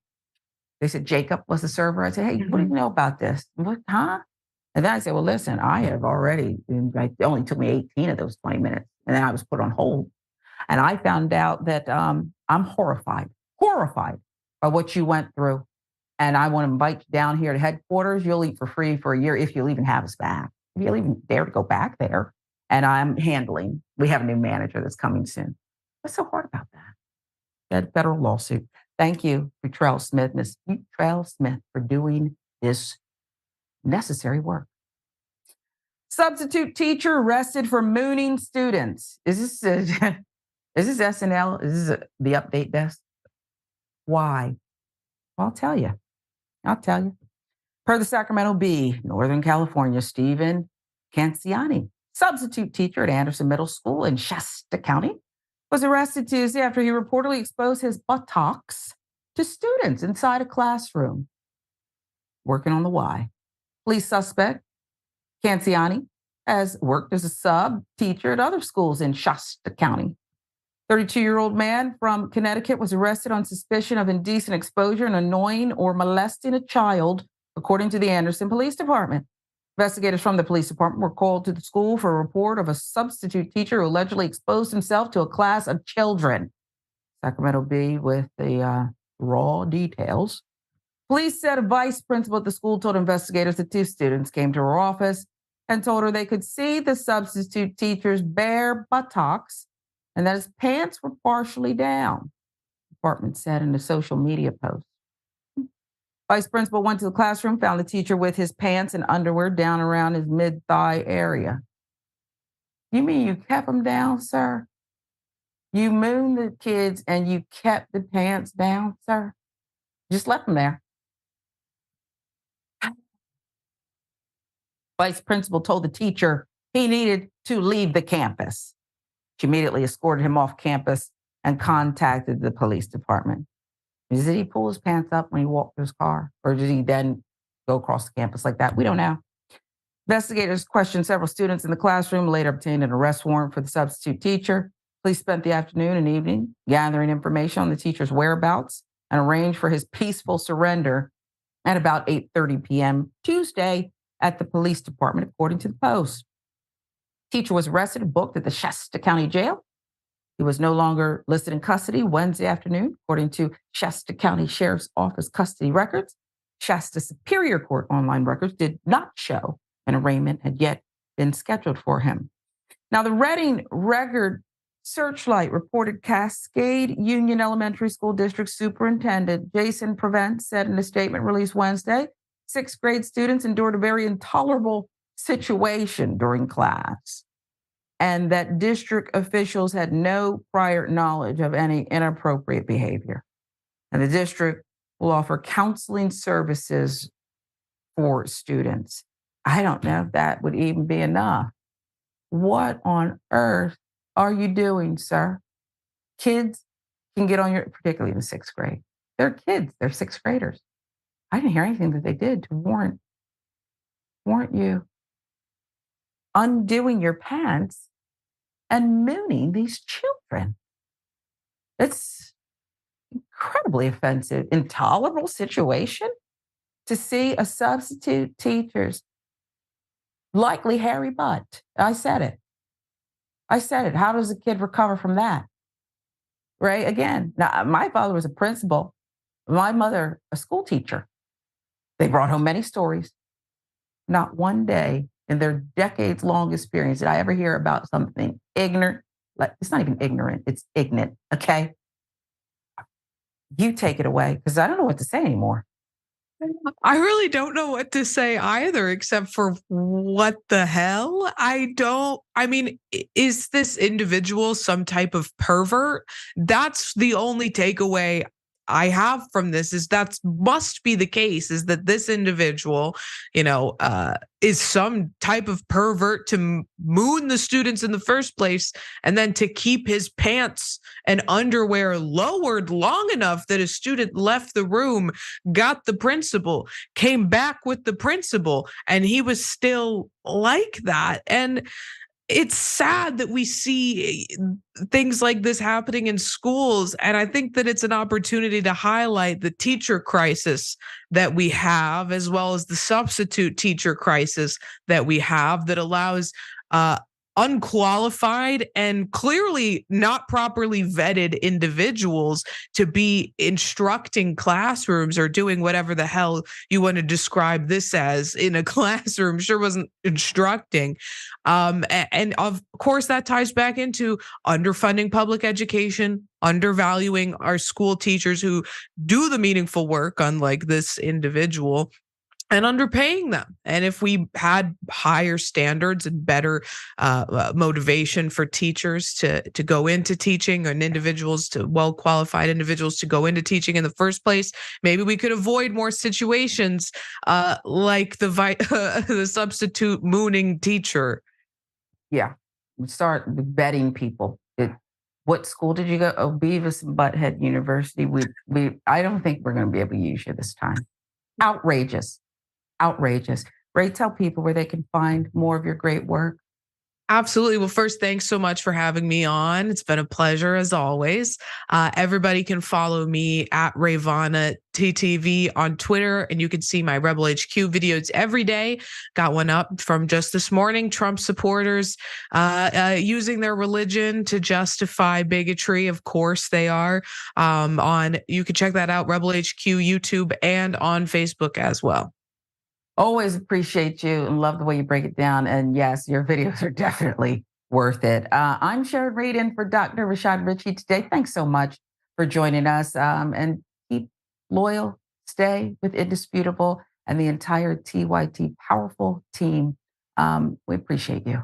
They said Jacob was the server. I said, hey, what do you know about this? What, huh? And then I said, well, listen, I have already, it only took me 18 of those 20 minutes. And then I was put on hold. And I found out that I'm horrified by what you went through. And I want to invite you down here to headquarters. You'll eat for free for a year if you'll even have us back. If you'll even dare to go back there. And we have a new manager that's coming soon. What's so hard about that? That federal lawsuit. Thank you, Futrell Smith, Miss Futrell Smith, for doing this necessary work. Substitute teacher arrested for mooning students. Is this SNL? Is this the update desk? Why? Well, I'll tell you. Per the Sacramento Bee, Northern California, Stephen Canciani, substitute teacher at Anderson Middle School in Shasta County, was arrested Tuesday after he reportedly exposed his buttocks to students inside a classroom. Working on the why. Police suspect, Canciani, has worked as a sub teacher at other schools in Shasta County. 32-year-old man from Connecticut was arrested on suspicion of indecent exposure and annoying or molesting a child, according to the Anderson Police Department. Investigators from the police department were called to the school for a report of a substitute teacher who allegedly exposed himself to a class of children. Sacramento Bee with the raw details. Police said a vice principal at the school told investigators that two students came to her office and told her they could see the substitute teacher's bare buttocks and that his pants were partially down, the department said in a social media post. Vice principal went to the classroom, found the teacher with his pants and underwear down around his mid-thigh area. You mean you kept them down, sir? You mooned the kids and you kept the pants down, sir? Just left them there. Vice principal told the teacher he needed to leave the campus. She immediately escorted him off campus and contacted the police department. Did he pull his pants up when he walked to his car? Or did he then go across the campus like that? We don't know. Investigators questioned several students in the classroom, later obtained an arrest warrant for the substitute teacher. Police spent the afternoon and evening gathering information on the teacher's whereabouts and arranged for his peaceful surrender at about 8:30 p.m. Tuesday at the police department, according to the Post. Teacher was arrested and booked at the Shasta County Jail. He was no longer listed in custody Wednesday afternoon, according to Shasta County Sheriff's Office custody records. Shasta Superior Court online records did not show an arraignment had yet been scheduled for him. Now, the Reading Record Searchlight reported Cascade Union Elementary School District Superintendent Jason Prevent said in a statement released Wednesday, sixth grade students endured a very intolerable situation during class, and that district officials had no prior knowledge of any inappropriate behavior. And the district will offer counseling services for students. I don't know if that would even be enough. What on earth are you doing, sir? Kids can get on your, particularly in the sixth grade. They're kids, they're sixth graders. I didn't hear anything that they did to warrant you undoing your pants and mooning these children. It's incredibly offensive, intolerable situation to see a substitute teacher's likely hairy butt. I said it. How does a kid recover from that? right? Again, now my father was a principal, my mother, a school teacher. They brought home many stories. Not one day in their decades long experience did I ever hear about something ignorant. Like, it's not even ignorant, it's ignorant, okay? You take it away, because I don't know what to say anymore. I really don't know what to say either, except for what the hell? I mean, is this individual some type of pervert? That's the only takeaway I have from this, is that must be the case, is that this individual, is some type of pervert to moon the students in the first place, and then to keep his pants and underwear lowered long enough that a student left the room, got the principal, came back with the principal, and he was still like that. And it's sad that we see things like this happening in schools. And I think that it's an opportunity to highlight the teacher crisis that we have, as well as the substitute teacher crisis that we have, that allows unqualified and clearly not properly vetted individuals to be instructing classrooms or doing whatever the hell you want to describe this as in a classroom. Sure wasn't instructing. And of course, that ties back into underfunding public education, undervaluing our school teachers who do the meaningful work, unlike this individual, and underpaying them. And if we had higher standards and better motivation for teachers to go into teaching, and individuals, to well-qualified individuals to go into teaching in the first place, maybe we could avoid more situations like the substitute mooning teacher. Yeah, start vetting people. What school did you go? Oh, Beavis and Butthead University. I don't think we're going to be able to use you this time. Outrageous. Ray, tell people where they can find more of your great work. Absolutely. Well, first, thanks so much for having me on. It's been a pleasure as always. Everybody can follow me at Rayyvana TTV on Twitter, and you can see my Rebel HQ videos every day. Got one up from just this morning. Trump supporters using their religion to justify bigotry. Of course they are. You can check that out, Rebel HQ, YouTube, and on Facebook as well. Always appreciate you and love the way you break it down. And yes, your videos are definitely worth it. I'm Sharon Reed in for Dr. Rashad Ritchie today. Thanks so much for joining us. And keep loyal, stay with Indisputable and the entire TYT powerful team. We appreciate you.